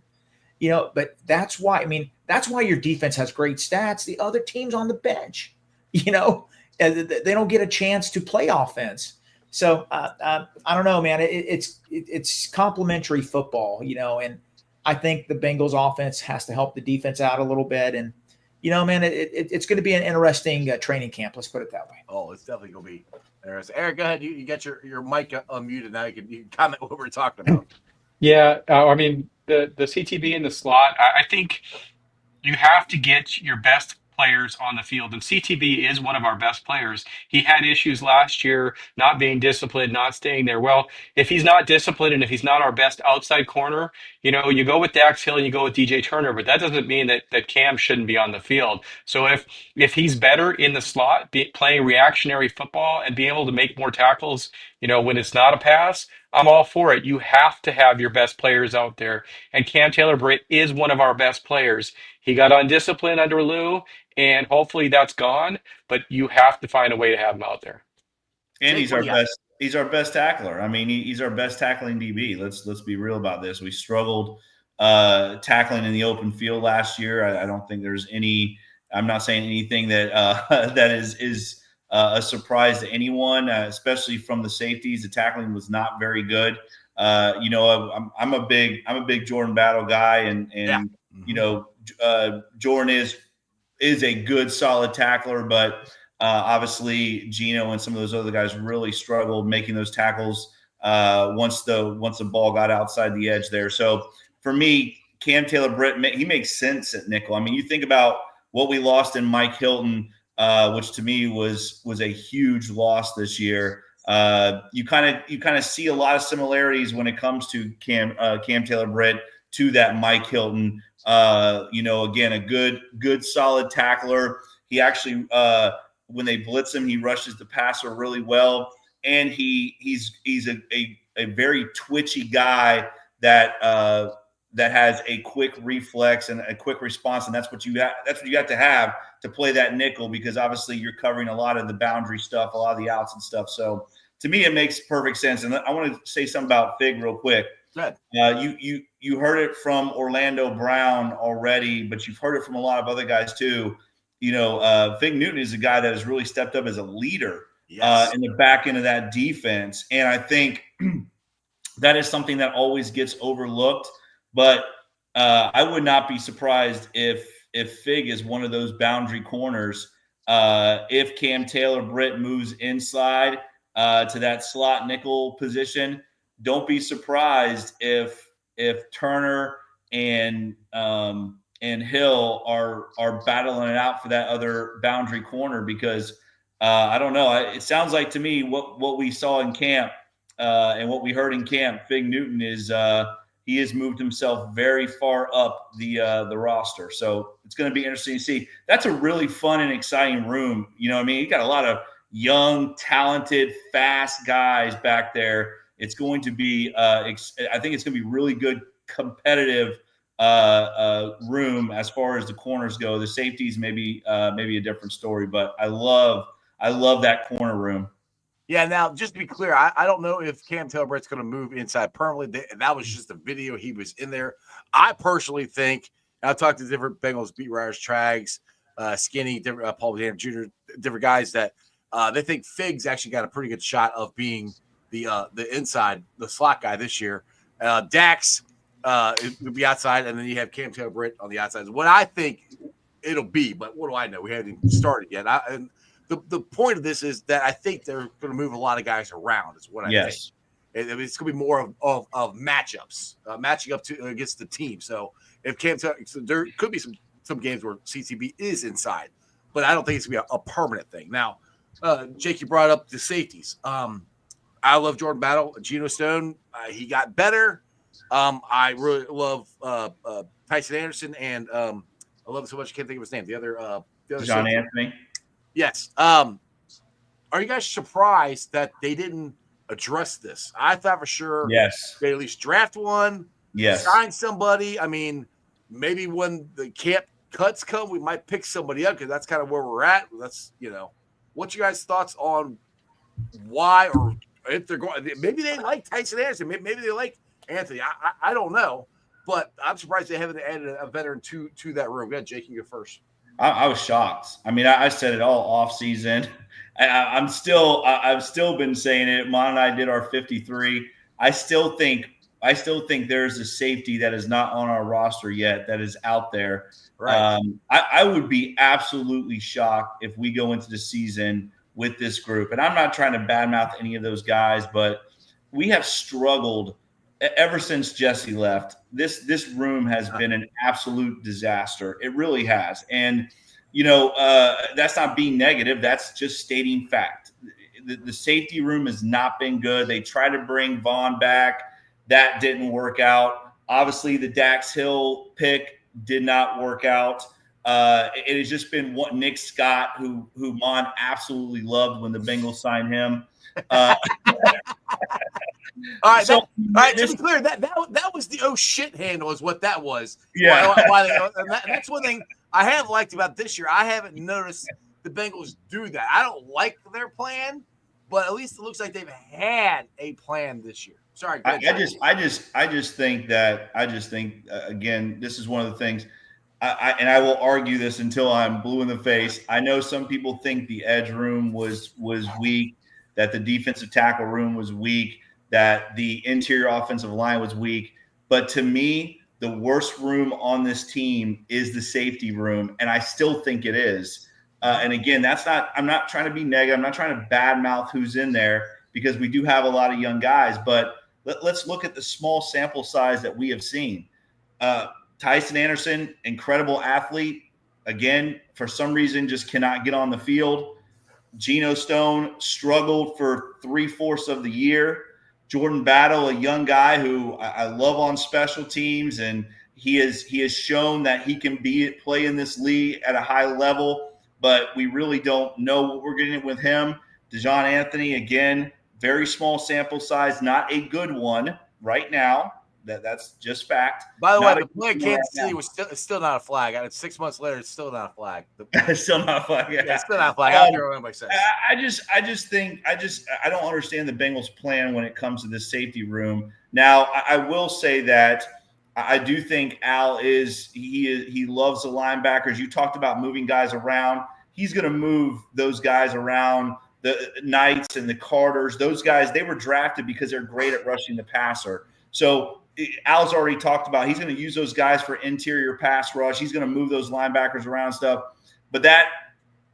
[SPEAKER 3] But that's why. That's why your defense has great stats. The other teams on the bench, they don't get a chance to play offense. So I don't know, man. It's complementary football, and I think the Bengals offense has to help the defense out a little bit. And, man, it's going to be an interesting training camp. Let's put it that way.
[SPEAKER 2] Oh, it's definitely going to be interesting. Eric, go ahead. You got your mic unmuted now. You can comment what we're talking about.
[SPEAKER 4] Yeah, the CTB in the slot, I think you have to get your best players on the field, and CTB is one of our best players. He had issues last year, not being disciplined, not staying there. Well, if he's not disciplined and if he's not our best outside corner, you go with Dax Hill and you go with DJ Turner, but that doesn't mean that Cam shouldn't be on the field. So if he's better in the slot, playing reactionary football and being able to make more tackles, when it's not a pass, I'm all for it. You have to have your best players out there. And Cam Taylor-Britt is one of our best players. He got undisciplined under Lou, and hopefully that's gone, but you have to find a way to have him out there.
[SPEAKER 5] And he's our best. He's our best tackler. He's our best tackling DB. Let's be real about this. We struggled tackling in the open field last year. I don't think there's any. I'm not saying anything that that is a surprise to anyone, especially from the safeties. The tackling was not very good. I'm a big Jordan Battle guy, and Jordan is a good, solid tackler, but obviously Gino and some of those other guys really struggled making those tackles once the ball got outside the edge there. So for me, Cam Taylor-Britt, he makes sense at nickel. You think about what we lost in Mike Hilton, which to me was a huge loss this year. You kind of see a lot of similarities when it comes to Cam Taylor-Britt to that Mike Hilton. Again, a good solid tackler. He actually when they blitz him, he rushes the passer really well, and he's a very twitchy guy that has a quick reflex and a quick response, and that's what you got to have to play that nickel, because obviously you're covering a lot of the boundary stuff, a lot of the outs and stuff. So to me, it makes perfect sense. And I want to say something about Fig real quick.
[SPEAKER 2] Good.
[SPEAKER 5] You heard it from Orlando Brown already, but you've heard it from a lot of other guys too. Fig Newton is a guy that has really stepped up as a leader in the back end of that defense. And I think that is something that always gets overlooked. But I would not be surprised if Fig is one of those boundary corners. If Cam Taylor-Britt moves inside to that slot nickel position, don't be surprised if Turner and Hill are battling it out for that other boundary corner, because I don't know. It sounds like to me what we saw in camp and what we heard in camp, Fig Newton is he has moved himself very far up the roster. So it's going to be interesting to see. That's a really fun and exciting room. You got a lot of young, talented, fast guys back there. It's going to be I think it's going to be really good, competitive room as far as the corners go. The safeties maybe a different story, but I love that corner room.
[SPEAKER 2] Yeah, now, just to be clear, I don't know if Cam Taylor-Britt's going to move inside permanently. That was just a video. He was in there. I personally think, I've talked to different Bengals beat writers, Trags, Skinny, different Paul Dam Jr., different guys that they think Fig's actually got a pretty good shot of being the inside, the slot guy this year. Dax would be outside, and then you have Cam Taylor-Britt on the outside. What I think it'll be, but what do I know? We haven't even started yet. The point of this is that I think they're going to move a lot of guys around. Is what I think. It's going to be more of matchups, matching up against the team. So if there could be some some games where CCB is inside, but I don't think it's going to be a permanent thing. Now, Jake, you brought up the safeties. I love Jordan Battle. Geno Stone, he got better. I really love Tyson Anderson, and I love him so much I can't think of his name. The other
[SPEAKER 5] John Anthony.
[SPEAKER 2] Yes. Are you guys surprised that they didn't address this? I thought for sure they at least draft one, sign somebody. I mean, maybe when the camp cuts come, we might pick somebody up because that's kind of where we're at. That's, what's your guys' thoughts on why or if they're going? Maybe they like Tyson Anderson. Maybe they like Anthony. I don't know, but I'm surprised they haven't added a veteran to that room. Go ahead, Jake, you go first.
[SPEAKER 5] I was shocked. I mean, I said it all off season. I've still been saying it. Mon and I did our 53. I still think there's a safety that is not on our roster yet that is out there.
[SPEAKER 2] Right.
[SPEAKER 5] I would be absolutely shocked if we go into the season with this group. And I'm not trying to badmouth any of those guys, but we have struggled ever since Jesse left. This room has been an absolute disaster. It really has. And, that's not being negative. That's just stating fact. The safety room has not been good. They tried to bring Vaughn back. That didn't work out. Obviously, the Dax Hill pick did not work out. It has just been Nick Scott, who Mon absolutely loved when the Bengals signed him.
[SPEAKER 2] All right, to be clear, that was the oh shit handle is what that was.
[SPEAKER 5] Yeah.
[SPEAKER 2] That's one thing I have liked about this year. I haven't noticed the Bengals do that. I don't like their plan, but at least it looks like they've had a plan this year. Sorry,
[SPEAKER 5] I just think again, this is one of the things and I will argue this until I'm blue in the face. I know some people think the edge room was weak, that the defensive tackle room was weak, that the interior offensive line was weak. But to me, the worst room on this team is the safety room, and I still think it is. And again, I'm not trying to be negative. I'm not trying to badmouth who's in there because we do have a lot of young guys. But let's look at the small sample size that we have seen. Tyson Anderson, incredible athlete. Again, for some reason, just cannot get on the field. Geno Stone struggled for 3/4 of the year. Jordan Battle, a young guy who I love on special teams, and he has shown that he can play in this league at a high level, but we really don't know what we're getting with him. John Anthony, again, very small sample size, not a good one right now. That's just fact.
[SPEAKER 2] By the way, the play in Kansas City was still not a flag. It's 6 months later. It's still not a flag.
[SPEAKER 5] It's still not a flag.
[SPEAKER 2] Yeah, it's still not a flag. I don't care what anybody says.
[SPEAKER 5] I don't understand the Bengals' plan when it comes to the safety room. Now, I will say that I do think Al he loves the linebackers. You talked about moving guys around. He's going to move those guys around. The Knights and the Carters, those guys, they were drafted because they're great at rushing the passer. So Al's already talked about he's going to use those guys for interior pass rush. He's going to move those linebackers around and stuff. But that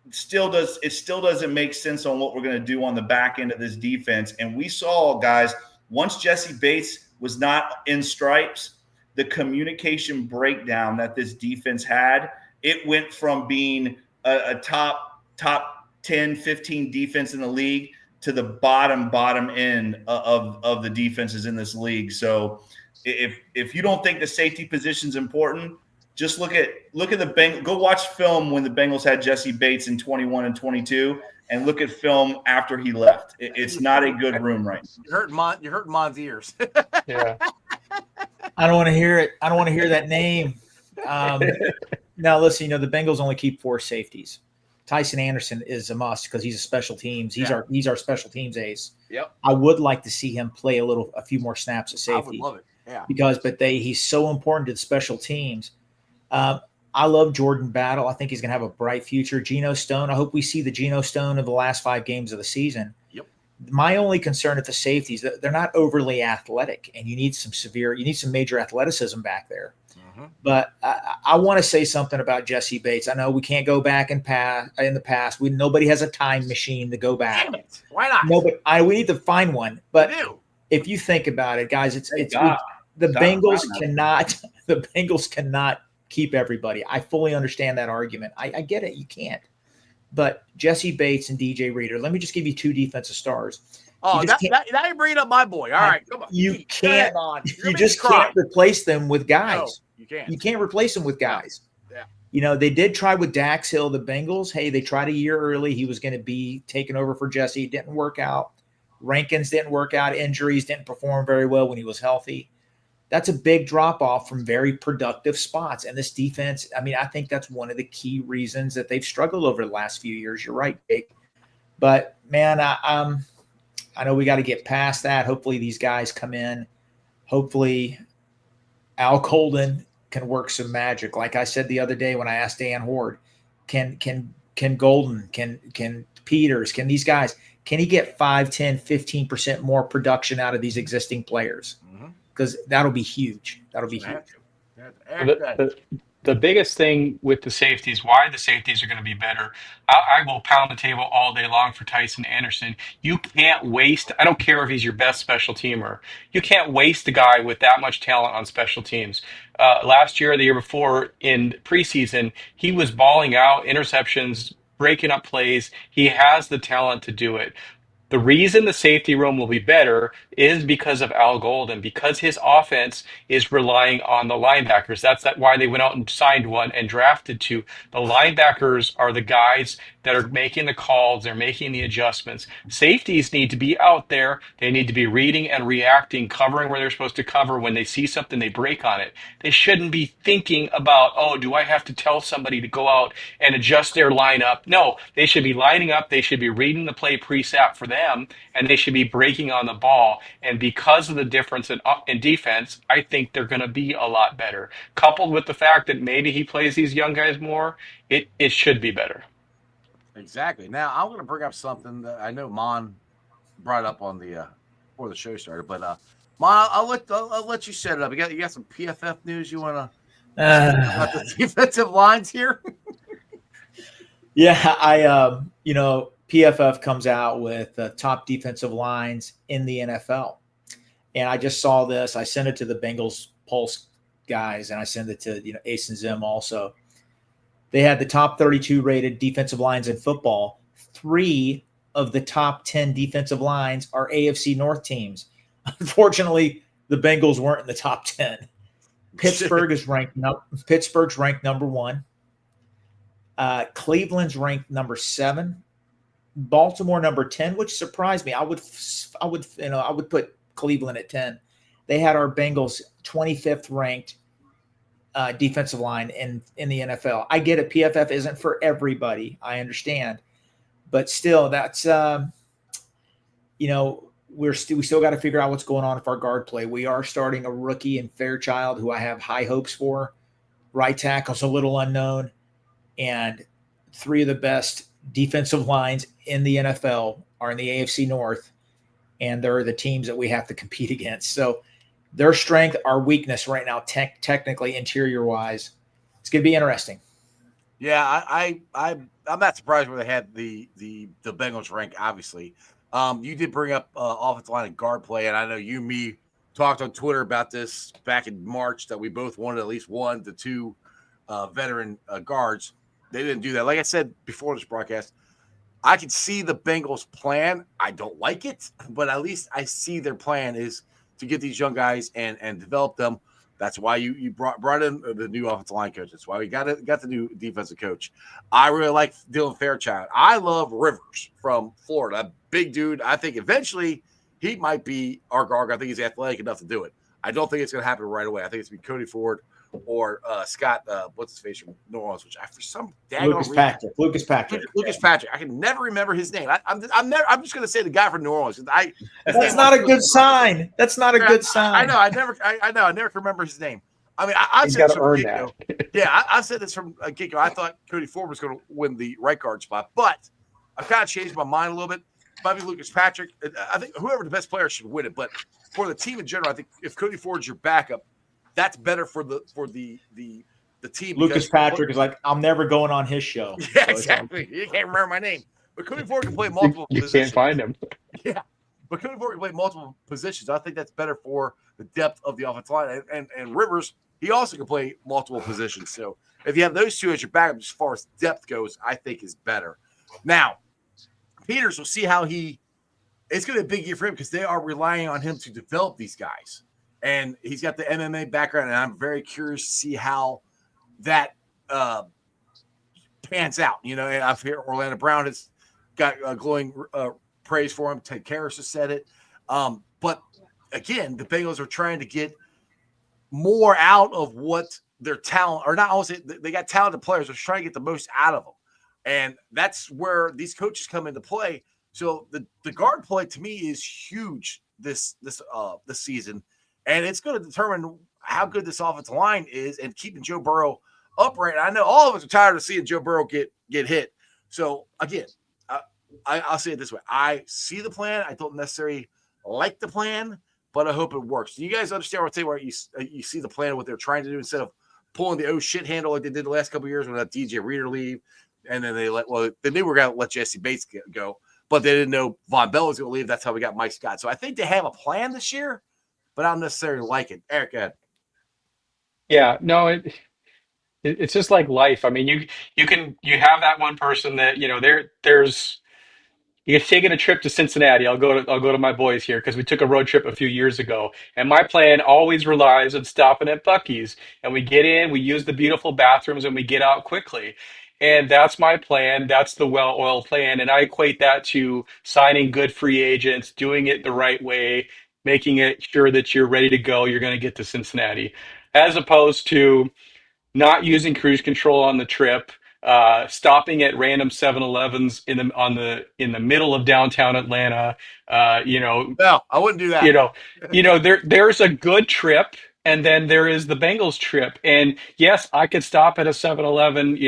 [SPEAKER 5] still doesn't make sense on what we're going to do on the back end of this defense. And we saw, guys, once Jesse Bates was not in stripes, the communication breakdown that this defense had, it went from being a top 10, 15 defense in the league to the bottom end of the defenses in this league. So if you don't think the safety position is important, just look at the Bengals. Go watch film when the Bengals had Jesse Bates in 21 and 22, and look at film after he left. It's not a good room right now.
[SPEAKER 2] You're hurting Mon's ears.
[SPEAKER 4] Yeah.
[SPEAKER 3] I don't want to hear it. I don't want to hear that name. Now, listen, the Bengals only keep 4 safeties. Tyson Anderson is a must because he's a special teams. He's our special teams ace.
[SPEAKER 2] Yep.
[SPEAKER 3] I would like to see him play a few more snaps at safety.
[SPEAKER 2] I would love it. Yeah.
[SPEAKER 3] He's so important to the special teams. I love Jordan Battle. I think he's going to have a bright future. Geno Stone. I hope we see the Geno Stone of the last 5 games of the season.
[SPEAKER 2] Yep.
[SPEAKER 3] My only concern at the safeties, they're not overly athletic, and you need some major athleticism back there. But I want to say something about Jesse Bates. I know we can't go back in the past. Nobody has a time machine to go back.
[SPEAKER 2] Damn it. Why not?
[SPEAKER 3] No, but we need to find one. But if you think about it, guys, the Bengals cannot keep everybody. I fully understand that argument. I get it. You can't. But Jesse Bates and DJ Reader, let me just give you 2 defensive stars.
[SPEAKER 2] Oh, now you're bringing up my boy. All right, come on.
[SPEAKER 3] You can't.
[SPEAKER 2] You
[SPEAKER 3] just can't replace them with guys.
[SPEAKER 2] No, you can't.
[SPEAKER 3] You can't replace them with guys.
[SPEAKER 2] Yeah.
[SPEAKER 3] You know, they did try with Dax Hill, the Bengals. Hey, they tried a year early. He was going to be taken over for Jesse. It didn't work out. Rankins didn't work out. Injuries, didn't perform very well when he was healthy. That's a big drop-off from very productive spots. And this defense, I mean, I think that's one of the key reasons that they've struggled over the last few years. You're right, Jake. But, man, I know we got to get past that. Hopefully these guys come in. Hopefully Al Golden can work some magic. Like I said the other day when I asked Dan Horde, can Golden, can Peters, can these guys, can he get 5, 10, 15% more production out of these existing players? Because that'll be huge. That'll be huge.
[SPEAKER 4] The biggest thing with the safeties, why the safeties are going to be better, I will pound the table all day long for Tyson Anderson. You can't waste, I don't care if he's your best special teamer, you can't waste a guy with that much talent on special teams. Last year or the year before in preseason, he was balling out interceptions, breaking up plays. He has the talent to do it. The reason the safety room will be better is because of Al Golden, because his offense is relying on the linebackers. That's why they went out and signed one and drafted 2. The linebackers are the guys that are making the calls, they're making the adjustments. Safeties need to be out there. They need to be reading and reacting, covering where they're supposed to cover. When they see something, they break on it. They shouldn't be thinking about, oh, do I have to tell somebody to go out and adjust their lineup? No, they should be lining up. They should be reading the play preset for them, and they should be breaking on the ball. And because of the difference in defense, I think they're going to be a lot better. Coupled with the fact that maybe he plays these young guys more, it should be better.
[SPEAKER 2] Exactly. Now I'm going to bring up something that I know Mon brought up on the before the show started, but Mon, I'll let you set it up. You got some PFF news you want to about the defensive lines here?
[SPEAKER 3] Yeah, PFF comes out with the top defensive lines in the NFL. And I just saw this. I sent it to the Bengals Pulse guys, and I sent it to Ace and Zim also. They had the top 32 rated defensive lines in football. 3 of the top 10 defensive lines are AFC North teams. Unfortunately, the Bengals weren't in the top 10. Pittsburgh's ranked number 1. Cleveland's ranked number 7. Baltimore number 10, which surprised me. I would put Cleveland at 10. They had our Bengals 25th ranked defensive line in the NFL. I get it. PFF isn't for everybody. I understand, but still, that's we still got to figure out what's going on with our guard play. We are starting a rookie in Fairchild, who I have high hopes for. Right tackle's a little unknown, and 3 of the best defensive lines in the NFL are in the AFC North, and they're the teams that we have to compete against. So their strength, our weakness right now, technically interior wise, it's going to be interesting.
[SPEAKER 2] Yeah, I'm not surprised where they had the Bengals rank. Obviously, you did bring up offensive line and guard play, and I know you and me talked on Twitter about this back in March that we both wanted at least 1 to 2 veteran guards. They didn't do that. Like I said before this broadcast, I can see the Bengals' plan. I don't like it, but at least I see their plan is to get these young guys and develop them. That's why you brought in the new offensive line coach. That's why we got the new defensive coach. I really like Dylan Fairchild. I love Rivers from Florida. Big dude. I think eventually he might be our guard. I think he's athletic enough to do it. I don't think it's going to happen right away. I think it's going to be Cody Ford or Scott, what's his face from New Orleans, which for some
[SPEAKER 3] Lucas Patrick.
[SPEAKER 2] Lucas Patrick. I can never remember his name. I'm just going to say the guy from New Orleans.
[SPEAKER 3] That's not a good sign. That's not a good sign.
[SPEAKER 2] I know. I never can remember his name. I mean, I said this from get-go. Yeah, I said this from get-go. I thought Cody Ford was going to win the right guard spot, but I've kind of changed my mind a little bit. Might be Lucas Patrick. I think whoever the best player should win it, but for the team in general, I think if Cody Ford's your backup, that's better for the team.
[SPEAKER 3] Lucas Patrick is like, I'm never going on his show.
[SPEAKER 2] Yeah, exactly. You can't remember my name. But Cody Ford can play multiple positions.
[SPEAKER 4] You can't find him.
[SPEAKER 2] Yeah. But Cody Ford can play multiple positions. I think that's better for the depth of the offensive line. And Rivers, he also can play multiple positions. So if you have those two as your backup, as far as depth goes, I think is better. Now, Peters will see how it's going to be a big year for him because they are relying on him to develop these guys. And he's got the MMA background, and I'm very curious to see how that pans out. And I've heard Orlando Brown has got glowing praise for him. Ted Karras has said it. But again, the Bengals are trying to get more out of what their talent, or not always, they got talented players. They're trying to get the most out of them. And that's where these coaches come into play. So the guard play to me is huge this season. And it's going to determine how good this offensive line is and keeping Joe Burrow upright. And I know all of us are tired of seeing Joe Burrow get hit. So again, I'll say it this way. I see the plan. I don't necessarily like the plan, but I hope it works. Do you guys understand what I'm saying? Where you see the plan, what they're trying to do, instead of pulling the shit handle like they did the last couple of years when they let DJ Reader leave, and then they knew we were going to let Jesse Bates go, but they didn't know Von Bell was going to leave. That's how we got Mike Scott. So I think they have a plan this year, but I don't necessarily like it. Eric, go ahead.
[SPEAKER 4] Yeah, no, it's just like life. I mean, you have that one person that there's. You're taking a trip to Cincinnati. I'll go to my boys here because we took a road trip a few years ago, and my plan always relies on stopping at Buc-ee's. And we get in, we use the beautiful bathrooms, and we get out quickly. And that's my plan. That's the well-oiled plan, and I equate that to signing good free agents, doing it the right way, making it sure that you're ready to go. You're going to get to Cincinnati, as opposed to not using cruise control on the trip, stopping at random 7-Elevens in the middle of downtown Atlanta.
[SPEAKER 2] No, I wouldn't do that.
[SPEAKER 4] There's a good trip, and then there is the Bengals trip. And yes, I could stop at a 7-Eleven,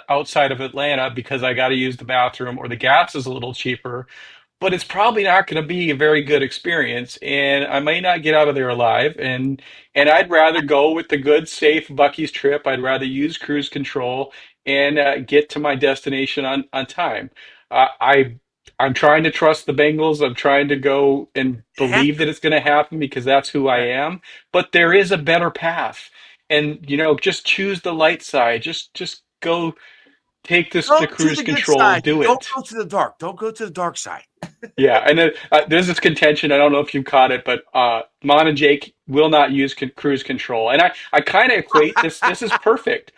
[SPEAKER 4] outside of Atlanta because I got to use the bathroom or the gas is a little cheaper. But it's probably not going to be a very good experience, and I may not get out of there alive. And I'd rather go with the good, safe Bucky's trip. I'd rather use cruise control and get to my destination on time. I'm trying to trust the Bengals. I'm trying to go and believe that it's going to happen because that's who I am. But there is a better path, and just choose the light side. Just go. Take the cruise control. Do it.
[SPEAKER 2] Don't go to the dark. Don't go to the dark side.
[SPEAKER 4] Yeah, and then there's this contention. I don't know if you caught it, but Mon and Jake will not use cruise control, and I kind of equate this. This is perfect.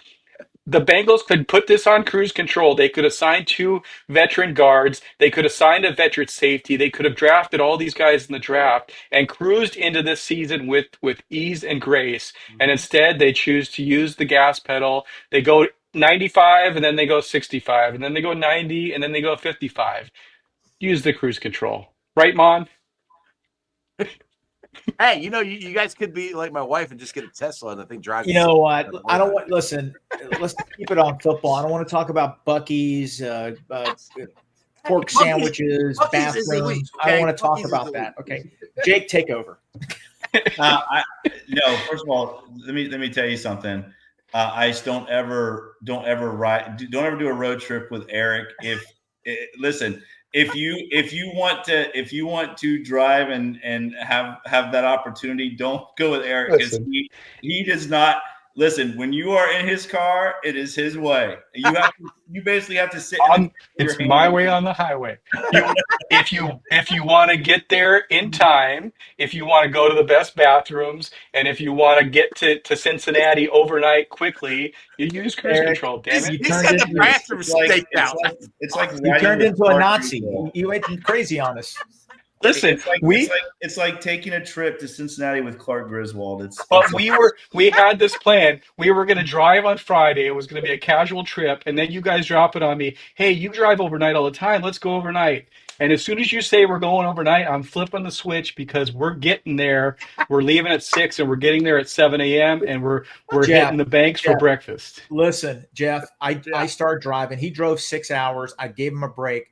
[SPEAKER 4] The Bengals could put this on cruise control. They could assign 2 veteran guards. They could assign a veteran safety. They could have drafted all these guys in the draft and cruised into this season with ease and grace. And instead, they choose to use the gas pedal. They go 95, and then they go 65, and then they go 90, and then they go 55. Use the cruise control. Right, Mon?
[SPEAKER 2] Hey, you guys could be like my wife and just get a Tesla and the thing drives.
[SPEAKER 3] You know what? I don't want. Listen, let's keep it on football. I don't want to talk about Buc-ee's, pork sandwiches, bathrooms. I don't want to talk about that. Okay, Jake, take over.
[SPEAKER 5] No, first of all, let me tell you something. Ice, don't ever do a road trip with Eric. Listen. If you want to drive and have that opportunity, don't go with Eric because he does not listen. When you are in his car, it is his way. You basically have to sit.
[SPEAKER 4] It's my way on the highway. If you want to get there in time, if you want to go to the best bathrooms, and if you want to get to Cincinnati overnight quickly, you use cruise control. Damn it!
[SPEAKER 2] He's got the bathroom staked out.
[SPEAKER 5] It's like
[SPEAKER 3] you turned into a Nazi. You went crazy on us.
[SPEAKER 4] Listen,
[SPEAKER 5] it's like taking a trip to Cincinnati with Clark Griswold.
[SPEAKER 4] We had this plan. We were going to drive on Friday. It was going to be a casual trip, and then you guys drop it on me. Hey, you drive overnight all the time. Let's go overnight. And as soon as you say we're going overnight, I'm flipping the switch because we're getting there. We're leaving at 6, and we're getting there at 7 a.m. and we're hitting the banks for breakfast.
[SPEAKER 3] Listen, Jeff, I started driving. He drove 6 hours. I gave him a break.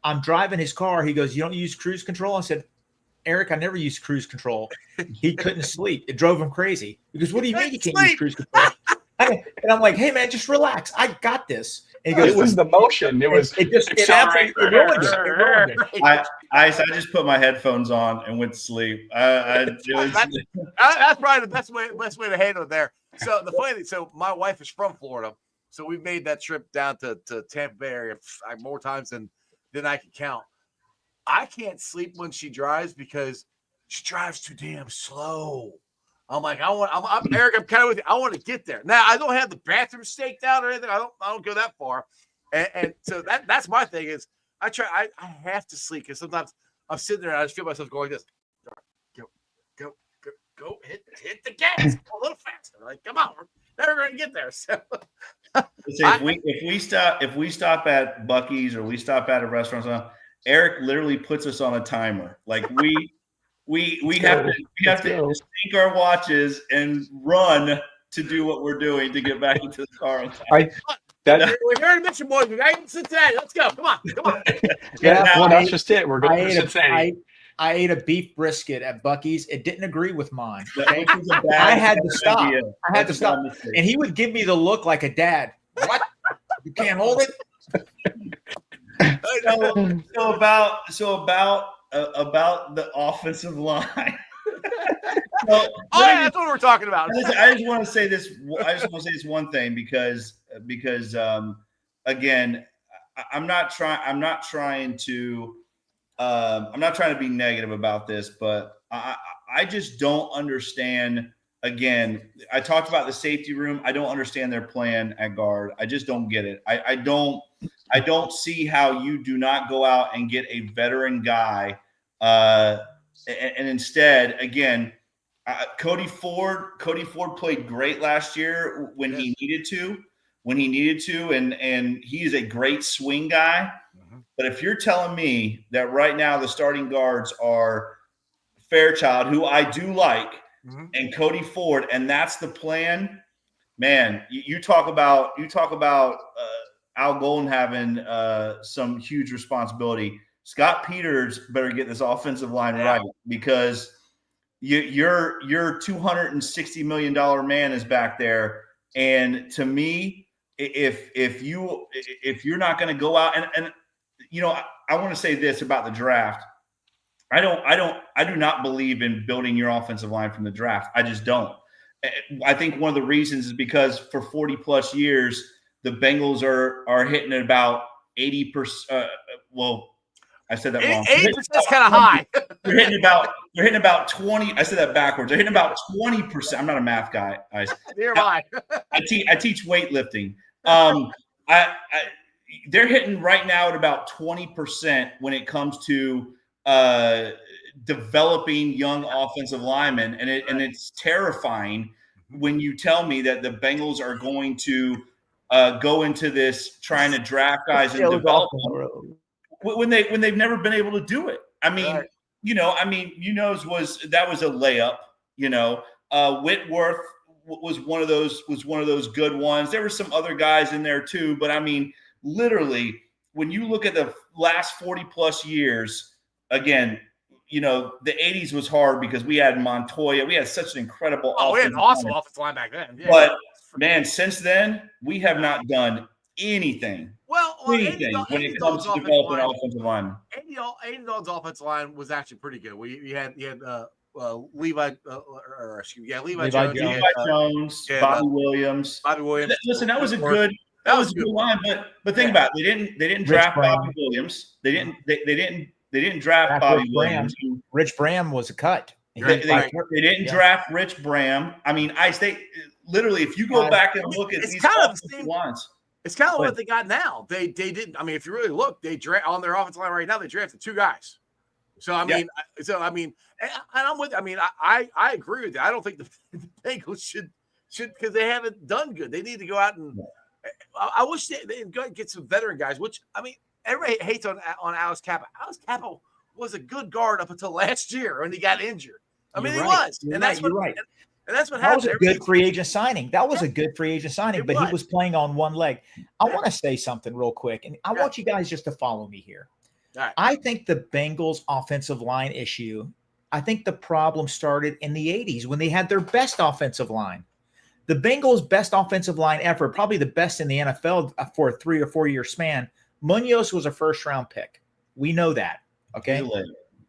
[SPEAKER 3] I'm driving his car. He goes, "You don't use cruise control?" I said, "Eric, I never use cruise control." He couldn't sleep. It drove him crazy. He goes, "What do you mean you can't use cruise control?" And I'm like, hey man, just relax. I got this. And he goes,
[SPEAKER 4] It was the motion. It was
[SPEAKER 3] it
[SPEAKER 4] accelerate.
[SPEAKER 3] ruined it. It ruined it.
[SPEAKER 5] I just put my headphones on and went to sleep.
[SPEAKER 2] That's probably the best way to handle it there. So the funny thing, so my wife is from Florida, so we've made that trip down to Tampa Bay area more times than I can count. I can't sleep when she drives because she drives too damn slow. I'm like, I'm Eric. I'm kind of with you. I want to get there. Now I don't have the bathroom staked out or anything. I don't go that far. And so that's my thing is I have to sleep because sometimes I'm sitting there and I just feel myself going like this. Go hit the gas a little faster. Like, come on, we're never going to get there. So
[SPEAKER 5] if we stop at Buc-ee's or we stop at a restaurant, Eric literally puts us on a timer. Like we have to sync our watches and run to do what we're doing to get back into the car.
[SPEAKER 2] We're here to mention, boys. We got to Cincinnati. Let's go. Come on.
[SPEAKER 4] That's just it. We're going to Cincinnati.
[SPEAKER 3] I ate a beef brisket at Buc-ee's. It didn't agree with mine. Okay? I had to stop. And he would give me the look like a dad. What? You can't hold it?
[SPEAKER 5] So about the offensive line.
[SPEAKER 2] That's what we're talking about.
[SPEAKER 5] I just want to say this. I just want to say this one thing because again, I'm not trying to be negative about this, but I just don't understand. Again, I talked about the safety room. I don't understand their plan at guard. I just don't get it. I don't see how you do not go out and get a veteran guy, and instead, again, Cody Ford played great last year when he needed to, and he is a great swing guy. But if you're telling me that right now the starting guards are Fairchild, who I do like, and Cody Ford, and that's the plan, man, you talk about Al Golden having some huge responsibility. Scott Peters better get this offensive line right because your $260 million man is back there, and to me, if you're not going to go out and I want to say this about the draft. I do not believe in building your offensive line from the draft. I just don't. I think one of the reasons is because for 40 plus years, the Bengals are hitting at about 80%. Well, I said that wrong.
[SPEAKER 2] 80% is kind of high.
[SPEAKER 5] They're hitting about 20. I said that backwards. They're hitting about 20%. I'm not a math guy.
[SPEAKER 2] Near I
[SPEAKER 5] teach weightlifting. They're hitting right now at about 20% when it comes to developing young offensive linemen, and it's terrifying when you tell me that the Bengals are going to go into this trying to draft guys and develop them when they've never been able to do it. I mean, right. That was a layup. Whitworth was one of those good ones. There were some other guys in there too, but I mean, literally, when you look at the last 40 plus years, again, the 80s was hard because we had Montoya. We had such an incredible
[SPEAKER 2] we had an awesome offensive line back then. Yeah.
[SPEAKER 5] But, man, since then, we have not done anything. When it comes to developing offensive line.
[SPEAKER 2] Andy Dalton's offensive line was actually pretty good. You had Levi
[SPEAKER 5] Jones, Bobby Williams. Listen, that was a good line, but think about it. They didn't draft Bobby Williams. They didn't draft Bobby Williams.
[SPEAKER 3] Rich Bram was a cut.
[SPEAKER 5] They didn't draft Rich Bram. I mean, literally, if you go back and look at these offensive lines,
[SPEAKER 2] it's kind of what they got now. They didn't. I mean, if you really look, they on their offensive line right now. They drafted two guys. So I mean, and I'm with. I mean, I agree with you. I don't think the Bengals should because they haven't done good. They need to go out and. I wish they'd get some veteran guys. Which I mean, everybody hates on Alex Kappa. Alex Kappa was a good guard up until last year when he got injured. I mean, he was, and that's what happened.
[SPEAKER 3] That was a good free agent signing. But he was playing on one leg. I want to say something real quick, and I want you guys just to follow me here.
[SPEAKER 2] Right.
[SPEAKER 3] I think the Bengals offensive line issue, I think the problem started in the 80s when they had their best offensive line. The Bengals' best offensive line ever, probably the best in the NFL for a 3 or 4 year span. Munoz was a first-round pick. We know that. Okay.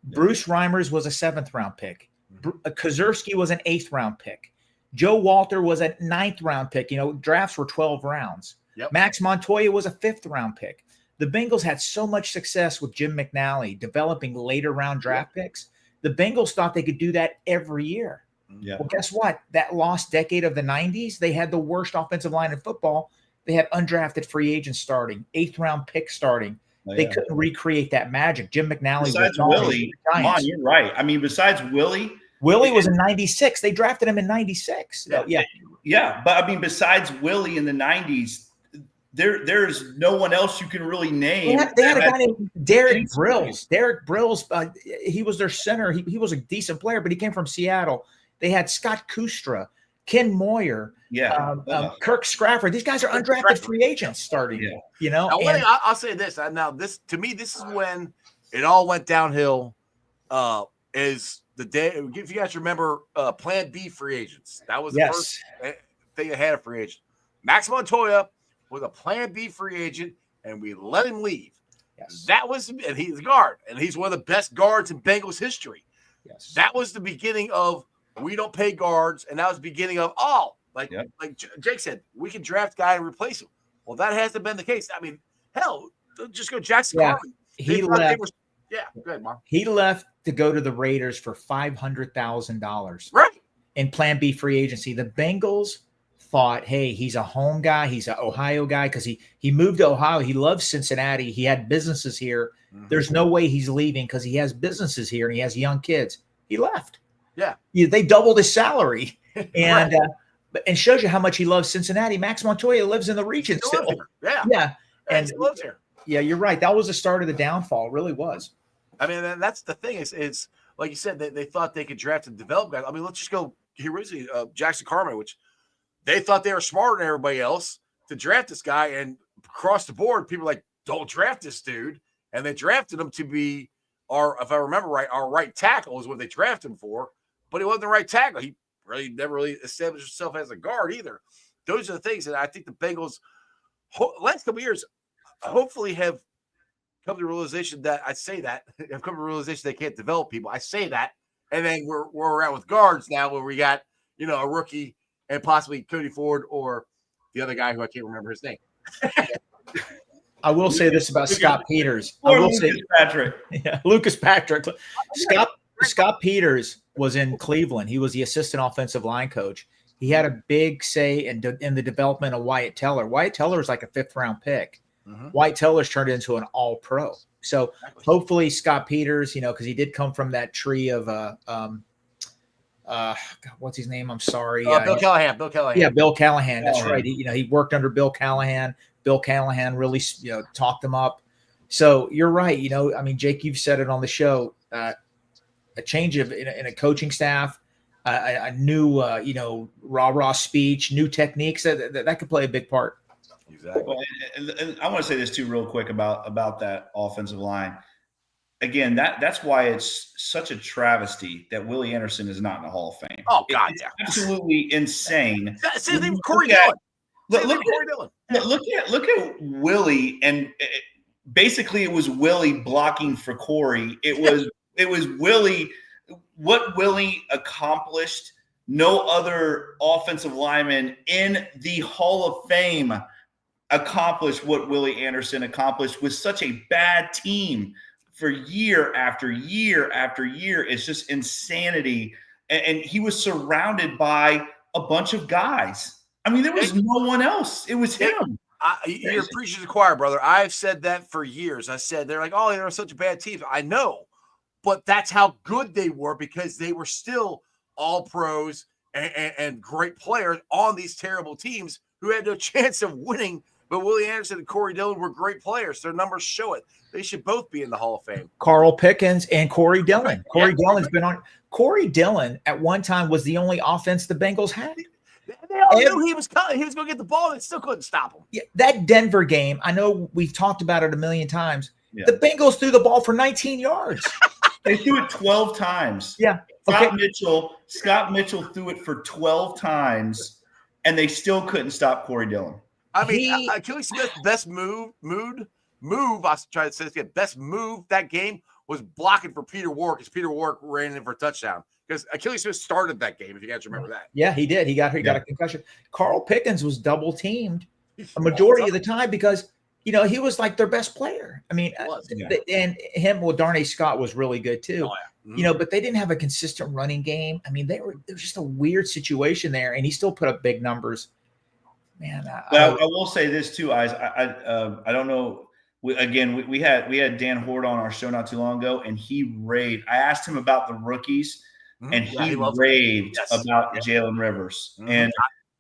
[SPEAKER 3] Bruce Reimers was a 7th-round pick. Kozerski was an 8th-round pick. Joe Walter was a 9th-round pick. Drafts were 12 rounds.
[SPEAKER 2] Yep.
[SPEAKER 3] Max Montoya was a 5th-round pick. The Bengals had so much success with Jim McNally developing later round draft picks. The Bengals thought they could do that every year.
[SPEAKER 5] Yeah.
[SPEAKER 3] Well, guess what? That lost decade of the 90s, they had the worst offensive line in football. They had undrafted free agents starting, 8th-round pick starting. They couldn't recreate that magic. Jim McNally
[SPEAKER 5] besides
[SPEAKER 3] was
[SPEAKER 5] Willie. Come on, you're right. I mean, besides Willie
[SPEAKER 3] was in 96. They drafted him in 96.
[SPEAKER 5] Yeah. But I mean, besides Willie in the 90s, there's no one else you can really name.
[SPEAKER 3] They had a guy named Derek Brills. Derek Brills, he was their center. He was a decent player, but he came from Seattle. They had Scott Kustra, Ken Moyer, Kirk Scraffer. These guys are undrafted free agents starting.
[SPEAKER 2] Now, I'll say this. Now, this to me, this is when it all went downhill. Is the day, if you guys remember, Plan B free agents. That was the first thing that had a free agent. Max Montoya was a Plan B free agent, and we let him leave.
[SPEAKER 3] Yes.
[SPEAKER 2] That was, and he's a guard, and he's one of the best guards in Bengals history.
[SPEAKER 3] Yes.
[SPEAKER 2] That was the beginning of we don't pay guards, and that was the beginning of like Jake said, we can draft a guy and replace him. Well, that hasn't been the case. I mean, hell, just go Jackson Carman.
[SPEAKER 3] He left.
[SPEAKER 2] Go ahead, Mom.
[SPEAKER 3] He left to go to the Raiders for $500,000.
[SPEAKER 2] Right.
[SPEAKER 3] In Plan B free agency. The Bengals thought, hey, he's a home guy. He's an Ohio guy because he moved to Ohio. He loves Cincinnati. He had businesses here. Mm-hmm. There's no way he's leaving because he has businesses here and he has young kids. He left.
[SPEAKER 2] Yeah.
[SPEAKER 3] They doubled his salary. And and shows you how much he loves Cincinnati. Max Montoya lives in the region still.
[SPEAKER 2] Yeah. And he lives here.
[SPEAKER 3] Yeah, you're right. That was the start of the downfall. It really was.
[SPEAKER 2] I mean, that's the thing is like you said, they thought they could draft and develop guys. I mean, let's just go here recently, Jackson Carman, which they thought they were smarter than everybody else to draft this guy. And across the board, people were like, don't draft this dude. And they drafted him to be if I remember right, our right tackle is what they drafted him for. But he wasn't the right tackle. He never really established himself as a guard either. Those are the things that I think the Bengals last couple of years hopefully have come to the realization that have come to the realization they can't develop people. I say that, and then we're at with guards now where we got a rookie and possibly Cody Ford or the other guy who I can't remember his name.
[SPEAKER 3] I will say this about Scott Peters. Lucas Patrick. Scott Peters was in Cleveland. He was the assistant offensive line coach. He had a big say in the development of Wyatt Teller. Wyatt Teller is like a 5th-round pick. Mm-hmm. Wyatt Teller's turned into an all-pro. So hopefully Scott Peters, because he did come from that tree of what's his name? I'm sorry.
[SPEAKER 2] Bill Callahan.
[SPEAKER 3] Yeah, Bill Callahan. That's right. He worked under Bill Callahan. Bill Callahan really talked him up. So you're right. I mean, Jake, you've said it on the show. A change in a coaching staff, a new rah-rah speech, new techniques that could play a big part.
[SPEAKER 2] Exactly.
[SPEAKER 5] Well, and I want to say this too, real quick about that offensive line. Again, that's why it's such a travesty that Willie Anderson is not in the Hall of Fame.
[SPEAKER 2] Oh God,
[SPEAKER 5] it's absolutely insane.
[SPEAKER 2] Same thing with Corey Dillon.
[SPEAKER 5] Look at Willie, and basically it was Willie blocking for Corey. It was Willie. What Willie accomplished, no other offensive lineman in the Hall of Fame accomplished what Willie Anderson accomplished with such a bad team for year after year after year. It's just insanity. And he was surrounded by a bunch of guys. I mean, there was no one else. It was him.
[SPEAKER 2] You're preaching to the choir, brother. I've said that for years. I said, they're like, oh, they were such a bad team. I know, but that's how good they were because they were still all pros and great players on these terrible teams who had no chance of winning. But Willie Anderson and Corey Dillon were great players. Their numbers show it. They should both be in the Hall of Fame.
[SPEAKER 3] Carl Pickens and Corey Dillon. Dillon's been on. Corey Dillon at one time was the only offense the Bengals had.
[SPEAKER 2] They all knew he was coming. He was going to get the ball. They still couldn't stop him.
[SPEAKER 3] Yeah, that Denver game, I know we've talked about it a million times. Yeah. The Bengals threw the ball for 19 yards.
[SPEAKER 5] They threw it 12 times.
[SPEAKER 3] Yeah.
[SPEAKER 5] Scott Mitchell threw it for 12 times. and they still couldn't stop Corey Dillon.
[SPEAKER 2] I mean, Achilles Smith's best move, I try to say this again, best move that game was blocking for Peter Warrick as Peter Warrick ran in for a touchdown. Because Achilles Smith started that game, if you guys remember that.
[SPEAKER 3] Yeah, he did. He got a concussion. Carl Pickens was double teamed a majority of the time because, he was like their best player. I mean, and him, Darnay Scott was really good too.
[SPEAKER 2] Oh, yeah.
[SPEAKER 3] But they didn't have a consistent running game. I mean, it was just a weird situation there, and he still put up big numbers. Man,
[SPEAKER 5] I will say this too, I don't know. We had Dan Horde on our show not too long ago, and he raved. I asked him about the rookies, and he raved about Jalen Rivers. Mm-hmm. And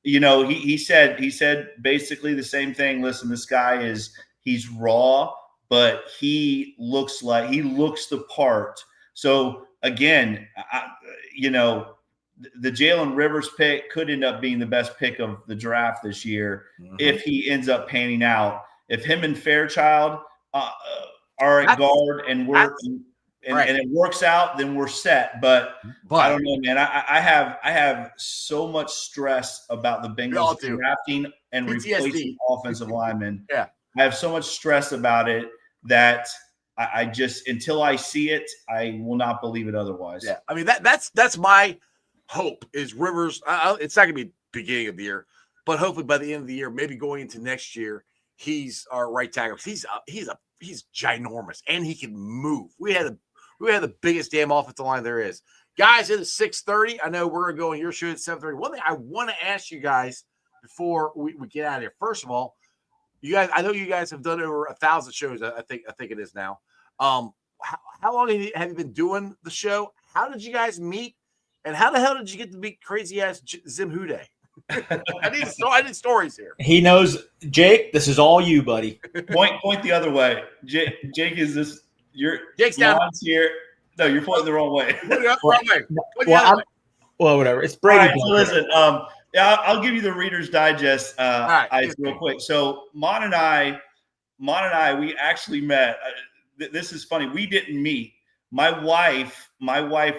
[SPEAKER 5] he said basically the same thing. Listen, this guy he's raw, but he looks the part. So again, the Jalen Rivers pick could end up being the best pick of the draft this year if he ends up panning out. If him and Fairchild are at guard and it works out, then we're set. But I don't know, man. I have so much stress about the Bengals drafting and replacing offensive linemen.
[SPEAKER 2] Yeah,
[SPEAKER 5] I have so much stress about it that I just until I see it, I will not believe it otherwise.
[SPEAKER 2] Yeah, I mean that's my hope is Rivers. It's not going to be beginning of the year, but hopefully by the end of the year, maybe going into next year, he's our right tackle. He's ginormous and he can move. We had the biggest damn offensive line there is. Guys, it is 6:30. I know we're going to go on your show at 7:30. One thing I want to ask you guys before we get out of here. First of all, you guys, I know you guys have done over 1,000 shows. I think it is now. How long have you been doing the show? How did you guys meet? And how the hell did you get to meet crazy ass Zim Hude? I need stories here.
[SPEAKER 3] He knows, Jake. This is all you, buddy.
[SPEAKER 5] Point the other way. Jake is this.
[SPEAKER 2] Jake's down
[SPEAKER 5] here. No, you're pointing the wrong way.
[SPEAKER 3] Well, whatever. It's Brady.
[SPEAKER 5] All right, so listen. I'll give you the Reader's Digest real quick. So Mon and I, we actually met. This is funny. We didn't meet. My wife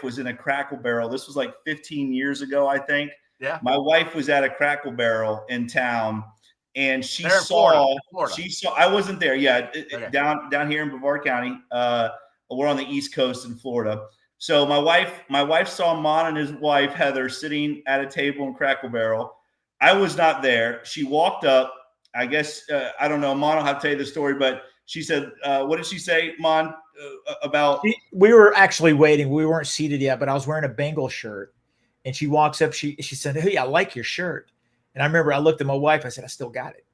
[SPEAKER 5] was in a Crackle Barrel. This was like 15 years ago, I think.
[SPEAKER 2] Yeah.
[SPEAKER 5] My wife was at a Crackle Barrel in town, and she
[SPEAKER 2] Florida.
[SPEAKER 5] I wasn't there. Yeah,
[SPEAKER 2] okay.
[SPEAKER 5] down here in Brevard County. We're on the East Coast in Florida. So my wife saw Mon and his wife Heather sitting at a table in Crackle Barrel. I was not there. She walked up. I guess I don't know. Mon will have to tell you the story, but she said, "What did she say, Mon?" About
[SPEAKER 3] we were actually waiting. We weren't seated yet, but I was wearing a Bengals shirt, and she walks up. She said, "Hey, I like your shirt." And I remember I looked at my wife. I said, "I still got it."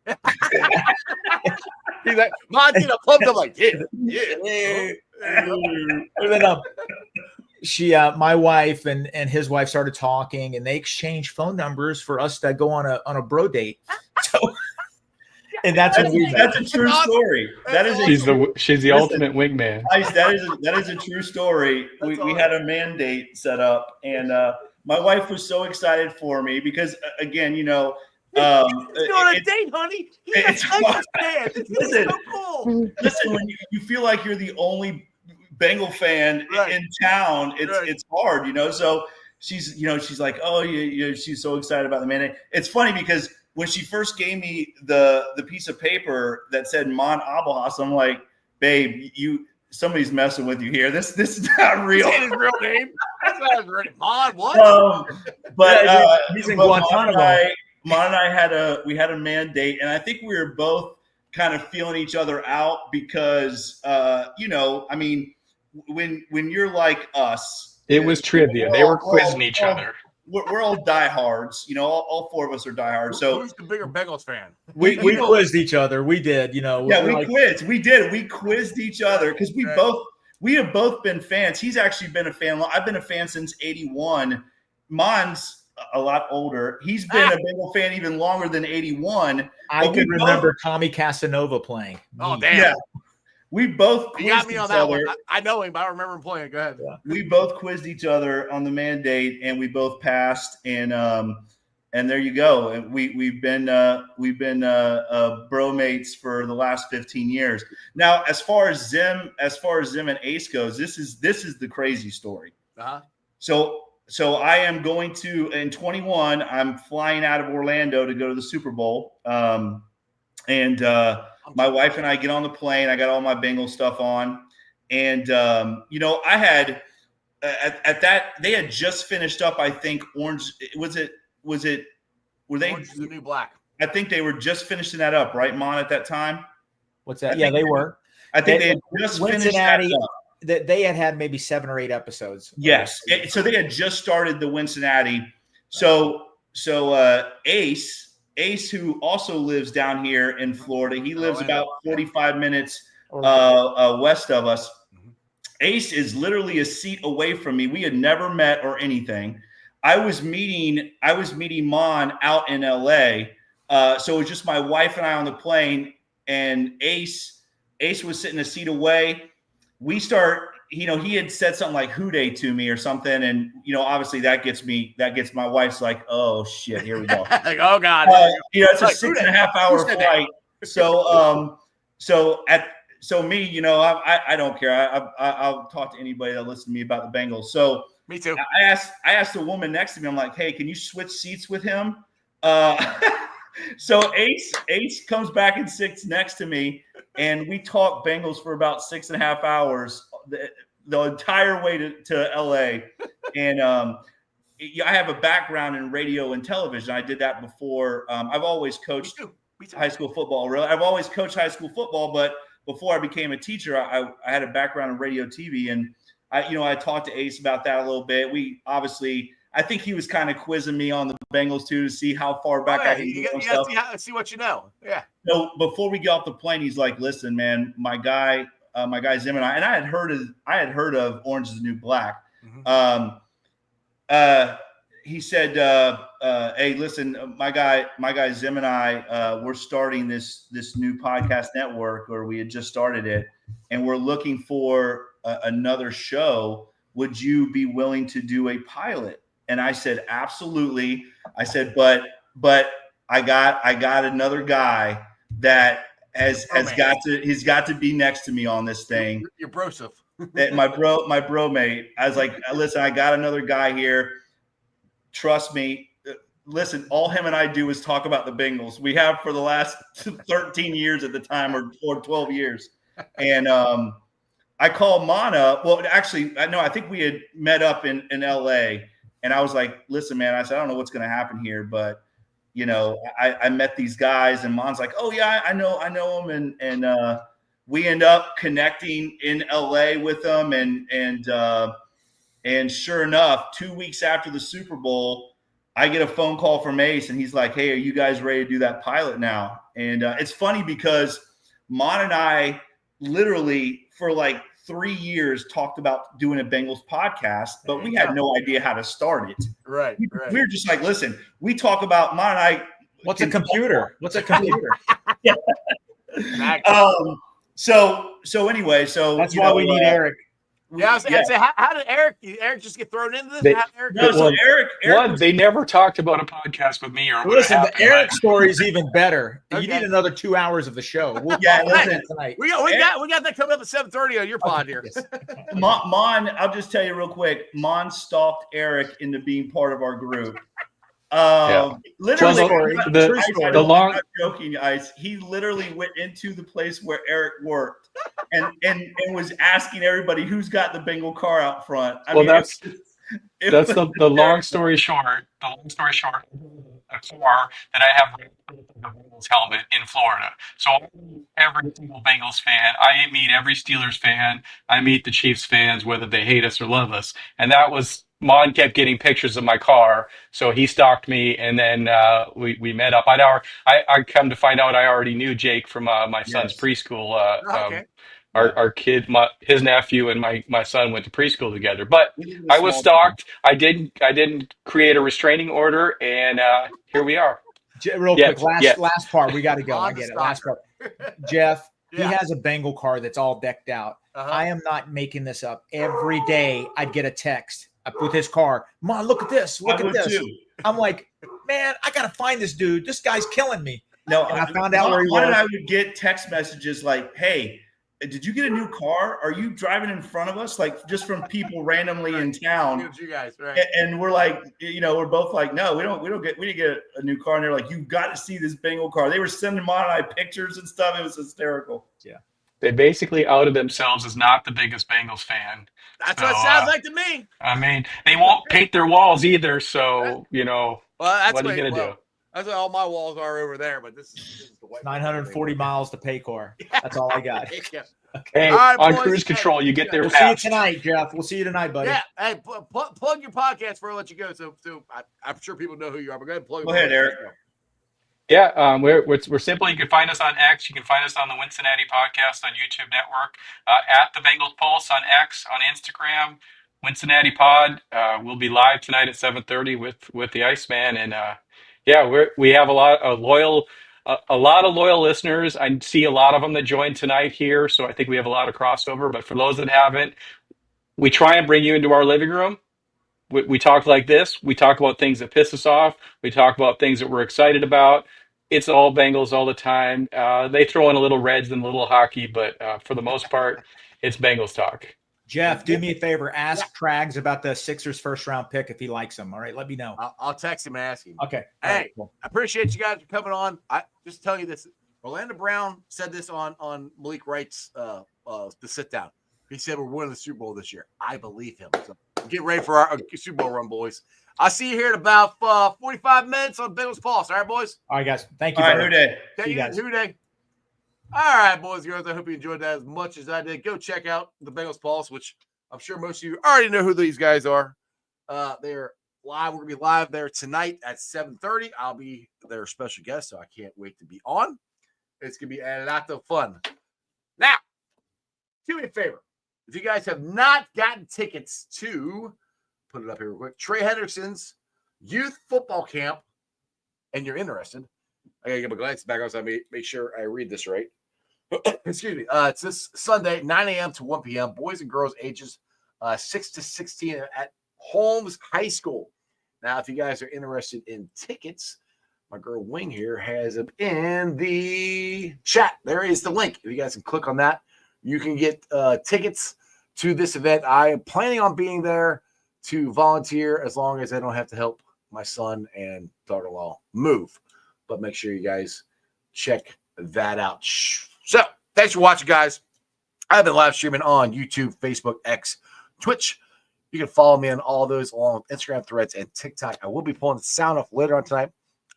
[SPEAKER 2] He's like, "Mon, you know, pumped." I'm like, "Yeah."
[SPEAKER 3] And then my wife and his wife started talking, and they exchanged phone numbers for us to go on a bro date. So. And that's a
[SPEAKER 5] true story.
[SPEAKER 4] She's the ultimate wingman.
[SPEAKER 5] Guys, that is a true story. We had a man date set up, and my wife was so excited for me because again,
[SPEAKER 2] he's going on a date, honey. He's a Bengals fan. It's so cool.
[SPEAKER 5] Listen, when you feel like you're the only Bengal fan in town, it's hard, So she's like, oh, she's so excited about the man date. It's funny because when she first gave me the piece of paper that said Mon Abelhas, I'm like, babe, somebody's messing with you here. This is not real.
[SPEAKER 2] Is his real name? That's not his real name. Mon, what?
[SPEAKER 5] He's in Guantanamo. Mon and I had a man date, and I think we were both kind of feeling each other out because I mean, when you're like us,
[SPEAKER 4] it was trivia. They were quizzing each other.
[SPEAKER 5] We're all diehards, all four of us are diehards. So
[SPEAKER 2] who's the bigger Bengals fan?
[SPEAKER 3] We quizzed each other. We did,
[SPEAKER 5] we quizzed. We did. We quizzed each other because we have both been fans. He's actually been a fan. I've been a fan since '81. Mon's a lot older. He's been a Bengal fan even longer than '81.
[SPEAKER 3] I can remember Tommy Casanova playing.
[SPEAKER 2] Oh, damn.
[SPEAKER 5] Yeah. We both
[SPEAKER 2] quizzed got me on that one. I know him, but I don't remember him playing. Go ahead.
[SPEAKER 5] Yeah. We both quizzed each other on the man date, and we both passed. And there you go. And we've been bromates for the last 15 years. Now, as far as Zim and Ace goes, this is the crazy story.
[SPEAKER 2] Uh-huh.
[SPEAKER 5] So so I am going to in 21. I'm flying out of Orlando to go to the Super Bowl. And my wife and I get on the plane. I got all my Bengals stuff on, and you know, I had at that they had just finished up. I think Orange were they?
[SPEAKER 2] Orange is the New Black.
[SPEAKER 5] I think they were just finishing that up, right, Mon? At that time,
[SPEAKER 3] What's that? Yeah, they were.
[SPEAKER 5] I think they had just finished
[SPEAKER 3] Cincinnati.
[SPEAKER 5] that up.
[SPEAKER 3] They had maybe 7 or 8 episodes.
[SPEAKER 5] Yes, so they had just started the Cincinnati. So Ace, who also lives down here in Florida, he lives about 45 minutes west of us. Ace is literally a seat away from me. We had never met or anything. I was meeting Mon out in LA. So it was just my wife and I on the plane, and Ace was sitting a seat away. We start, you know, he had said something like "Hooday" to me or something, and you know, obviously that gets my wife's like, "Oh shit, here we go."
[SPEAKER 2] Like, oh God,
[SPEAKER 5] you know, it's a 6.5 hour flight. So me, you know, I don't care. I'll talk to anybody that listens to me about the Bengals. So
[SPEAKER 2] me too.
[SPEAKER 5] I asked the woman next to me, I'm like, "Hey, can you switch seats with him?" So Ace comes back and sits next to me, and we talk Bengals for about 6.5 hours, the entire way to LA. And I have a background in radio and television. I did that before. I've always coached high school football. Really, I've always coached high school football, but before I became a teacher, I had a background in radio, TV, and I talked to Ace about that a little bit. We obviously. I think he was kind of quizzing me on the Bengals too to see how far back I can
[SPEAKER 2] you see what you know. Yeah.
[SPEAKER 5] So before we get off the plane, he's like, "Listen, man, my guy Zim and I had heard of Orange is the New Black." Mm-hmm. He said, "Hey, listen, my guy Zim and I, we're starting this new podcast network, or we had just started it, and we're looking for another show. Would you be willing to do a pilot?" And I said, "Absolutely." I said, but I got another guy that he's got to be next to me on this thing.
[SPEAKER 2] Your broseph.
[SPEAKER 5] my bro mate. I was like, "Listen, I got another guy here. Trust me. Listen, all him and I do is talk about the Bengals. We have for the last 13 years at the time, or 12 years." And I called Mon up. Well, actually, no, I think we had met up in LA. And I was like, "Listen, man," I said, "I don't know what's going to happen here, but, you know, I met these guys." And Mon's like, "Oh, yeah, I know them." And we end up connecting in LA with them. And sure enough, 2 weeks after the Super Bowl, I get a phone call from Ace, and he's like, "Hey, are you guys ready to do that pilot now?" And it's funny because Mon and I literally for like 3 years talked about doing a Bengals podcast, but we had no idea how to start it.
[SPEAKER 2] Right.
[SPEAKER 5] We were just like, "Listen, we talk about Mon and I."
[SPEAKER 3] What's a computer? What's a computer?
[SPEAKER 5] Yeah. So anyway,
[SPEAKER 3] that's why we need Eric.
[SPEAKER 2] Yeah, I'd say, how did Eric just get thrown into this?
[SPEAKER 5] Eric,
[SPEAKER 4] they never talked about a podcast with me or
[SPEAKER 3] listen. The Eric story is even better. Okay. You need another 2 hours of the show.
[SPEAKER 5] Listen,
[SPEAKER 3] tonight.
[SPEAKER 2] We got that coming up at 7:30 on your pod here.
[SPEAKER 5] Mon, I'll just tell you real quick. Mon stalked Eric into being part of our group. Literally, I'm joking, guys. He literally went into the place where Eric worked and was asking everybody who's got the Bengal car out front.
[SPEAKER 4] That's the long story short. The long story short, a car that I have the Bengals helmet in Florida. So every single Bengals fan, I meet every Steelers fan, I meet the Chiefs fans, whether they hate us or love us. And that was Mon kept getting pictures of my car, so he stalked me, and then we met up. I come to find out I already knew Jake from my son's preschool. Our kid, his nephew, and my son went to preschool together. But I was stalked. I didn't create a restraining order, and here we are.
[SPEAKER 3] Real quick, last part. We got to go. I get it. Last part. Jeff, he has a Bengal car that's all decked out. I am not making this up. Every day I'd get a text with his car. "Mom, look at this. Look at this." I'm like, "Man, I got to find this dude. This guy's killing me."
[SPEAKER 5] No,
[SPEAKER 3] and I found out where he was.
[SPEAKER 5] And I would get text messages like, "Hey, did you get a new car? Are you driving in front of us? Like just from people randomly in town.
[SPEAKER 2] You guys, right?
[SPEAKER 5] And we're like, we're both like, no, we didn't get a new car. And they're like, you've got to see this Bengal car. They were sending Mon and I pictures and stuff. It was hysterical.
[SPEAKER 3] Yeah.
[SPEAKER 4] They basically outed themselves as not the biggest Bengals fan.
[SPEAKER 2] That's
[SPEAKER 4] So,
[SPEAKER 2] what it sounds like to me.
[SPEAKER 4] I mean, they won't paint their walls either. So,
[SPEAKER 2] Well, that's
[SPEAKER 4] what are you going to do?
[SPEAKER 2] That's what all my walls are over there. But this is the white
[SPEAKER 3] 940 miles to Paycor. That's all I got.
[SPEAKER 2] Yeah.
[SPEAKER 4] Hey,
[SPEAKER 2] All right,
[SPEAKER 4] on
[SPEAKER 2] boys.
[SPEAKER 4] cruise control, you get there
[SPEAKER 3] We'll
[SPEAKER 4] fast.
[SPEAKER 3] see you tonight, Jeff. We'll see you tonight, buddy.
[SPEAKER 2] Yeah. Hey, plug your podcast before I let you go. So I'm sure people know who you are. But go ahead and plug.
[SPEAKER 5] Go ahead, Eric.
[SPEAKER 4] Yeah, we're simple. You can find us on X. You can find us on the Cincinnati Podcast on YouTube Network, at the Bengals Pulse on X, on Instagram, Cincinnati Pod. We'll be live tonight at 7:30 with the Iceman, and we have a lot of loyal listeners. I see a lot of them that joined tonight here, so I think we have a lot of crossover. But for those that haven't, we try and bring you into our living room. We talk like this. We talk about things that piss us off. We talk about things that we're excited about. It's all Bengals all the time. They throw in a little Reds and a little hockey, but for the most part, it's Bengals talk.
[SPEAKER 3] Jeff, do me a favor. Ask Trags about the Sixers first-round pick if he likes them. All right, let me know.
[SPEAKER 2] I'll text him and ask him.
[SPEAKER 3] Okay.
[SPEAKER 2] Hey,
[SPEAKER 3] right, cool.
[SPEAKER 2] I appreciate you guys for coming on. I just tell you this. Orlando Brown said this on Malik Wright's the sit down. He said we're winning the Super Bowl this year. I believe him. So get ready for our Super Bowl run, boys. I'll see you here in about 45 minutes on Bengals Pulse. All right, boys?
[SPEAKER 3] All right, guys. Thank you.
[SPEAKER 5] All right, who day?
[SPEAKER 3] See you guys.
[SPEAKER 2] Who day? All right, boys and girls. I hope you enjoyed that as much as I did. Go check out the Bengals Pulse, which I'm sure most of you already know who these guys are. They're live. We're going to be live there tonight at 7:30. I'll be their special guest, so I can't wait to be on. It's going to be a lot of fun. Now, do me a favor. If you guys have not gotten tickets to, put it up here real quick, Trey Henderson's youth football camp, and you're interested, I got to get my glasses back on so I make sure I read this right. Excuse me. It's this Sunday, 9 a.m. to 1 p.m. Boys and girls ages 6 to 16 at Holmes High School. Now, if you guys are interested in tickets, my girl Wing here has them in the chat. There is the link. If you guys can click on that, you can get tickets to this event. I am planning on being there to volunteer as long as I don't have to help my son and daughter-in-law move. But make sure you guys check that out. So, thanks for watching, guys. I've been live streaming on YouTube, Facebook, X, Twitch. You can follow me on all those along with Instagram, Threads, and TikTok. I will be pulling the sound off later on tonight,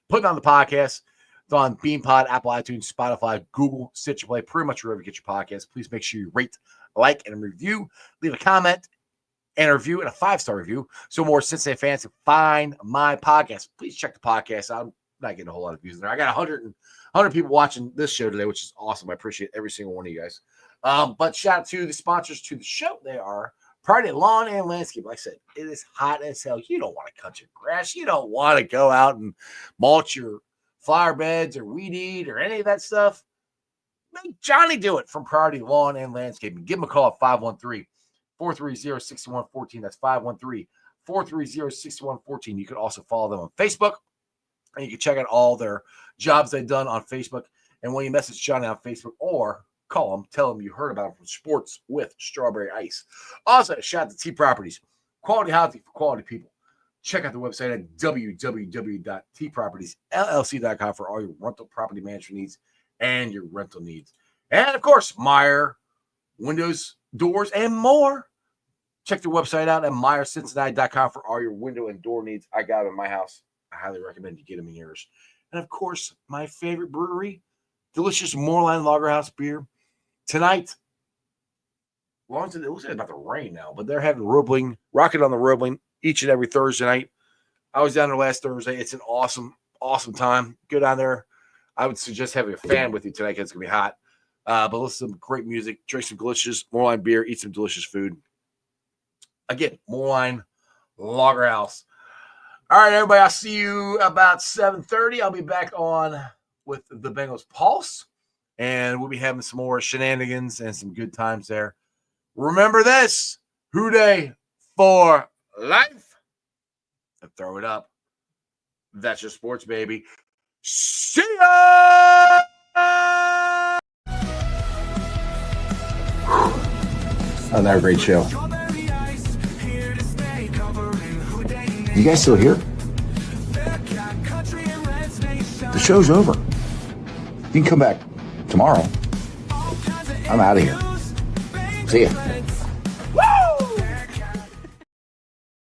[SPEAKER 2] putting on the podcast. It's on BeamPod, Apple iTunes, Spotify, Google, Stitcher Play, pretty much wherever you get your podcast. Please make sure you rate, like, and review. Leave a comment and a review and a 5-star review so more Cincinnati fans can find my podcast. Please check the podcast out. I'm not getting a whole lot of views in there. I got 100 people watching this show today, which is awesome. I appreciate every single one of you guys. But shout out to the sponsors to the show. They are Priority Lawn and Landscape. Like I said, it is hot as hell. You don't want to cut your grass. You don't want to go out and mulch your flower beds or weed eat or any of that stuff. Make Johnny do it from Priority Lawn and Landscaping. Give him a call at 513-430-6114. That's 513-430-6114. You can also follow them on Facebook, and you can check out all their jobs they've done on Facebook. And when you message Johnny on Facebook or call him, tell him you heard about him from Sports with Strawberry Ice. Also, shout out to T Properties. Quality housing for quality people. Check out the website at www.tpropertiesllc.com for all your rental property management needs and your rental needs. And, of course, Meyer Windows, Doors, and more. Check the website out at MeyerCincinnati.com for all your window and door needs. I got them in my house. I highly recommend you get them in yours. And, of course, my favorite brewery, delicious Moorline Lager House beer. Tonight, it looks like about to rain now, but they're having Roebling, Rocket on the Roebling each and every Thursday night. I was down there last Thursday. It's an awesome, awesome time. Go down there. I would suggest having a fan with you tonight because it's going to be hot. But listen to some great music, drink some delicious Moorline beer, eat some delicious food. Again, Moorline Lager House. All right, everybody, I'll see you about 7:30. I'll be back on with the Bengals Pulse, and we'll be having some more shenanigans and some good times there. Remember this, Houday for life. And throw it up. That's your sports, baby. See ya! Another great show.
[SPEAKER 1] Strawberry ice, here to stay, covering who they
[SPEAKER 2] You guys still here?
[SPEAKER 1] Bearcat country and Reds Nation.
[SPEAKER 2] The show's over. You can come back tomorrow.
[SPEAKER 1] All kinds of
[SPEAKER 2] I'm outta here.
[SPEAKER 1] interviews,
[SPEAKER 2] See ya.
[SPEAKER 1] Bengals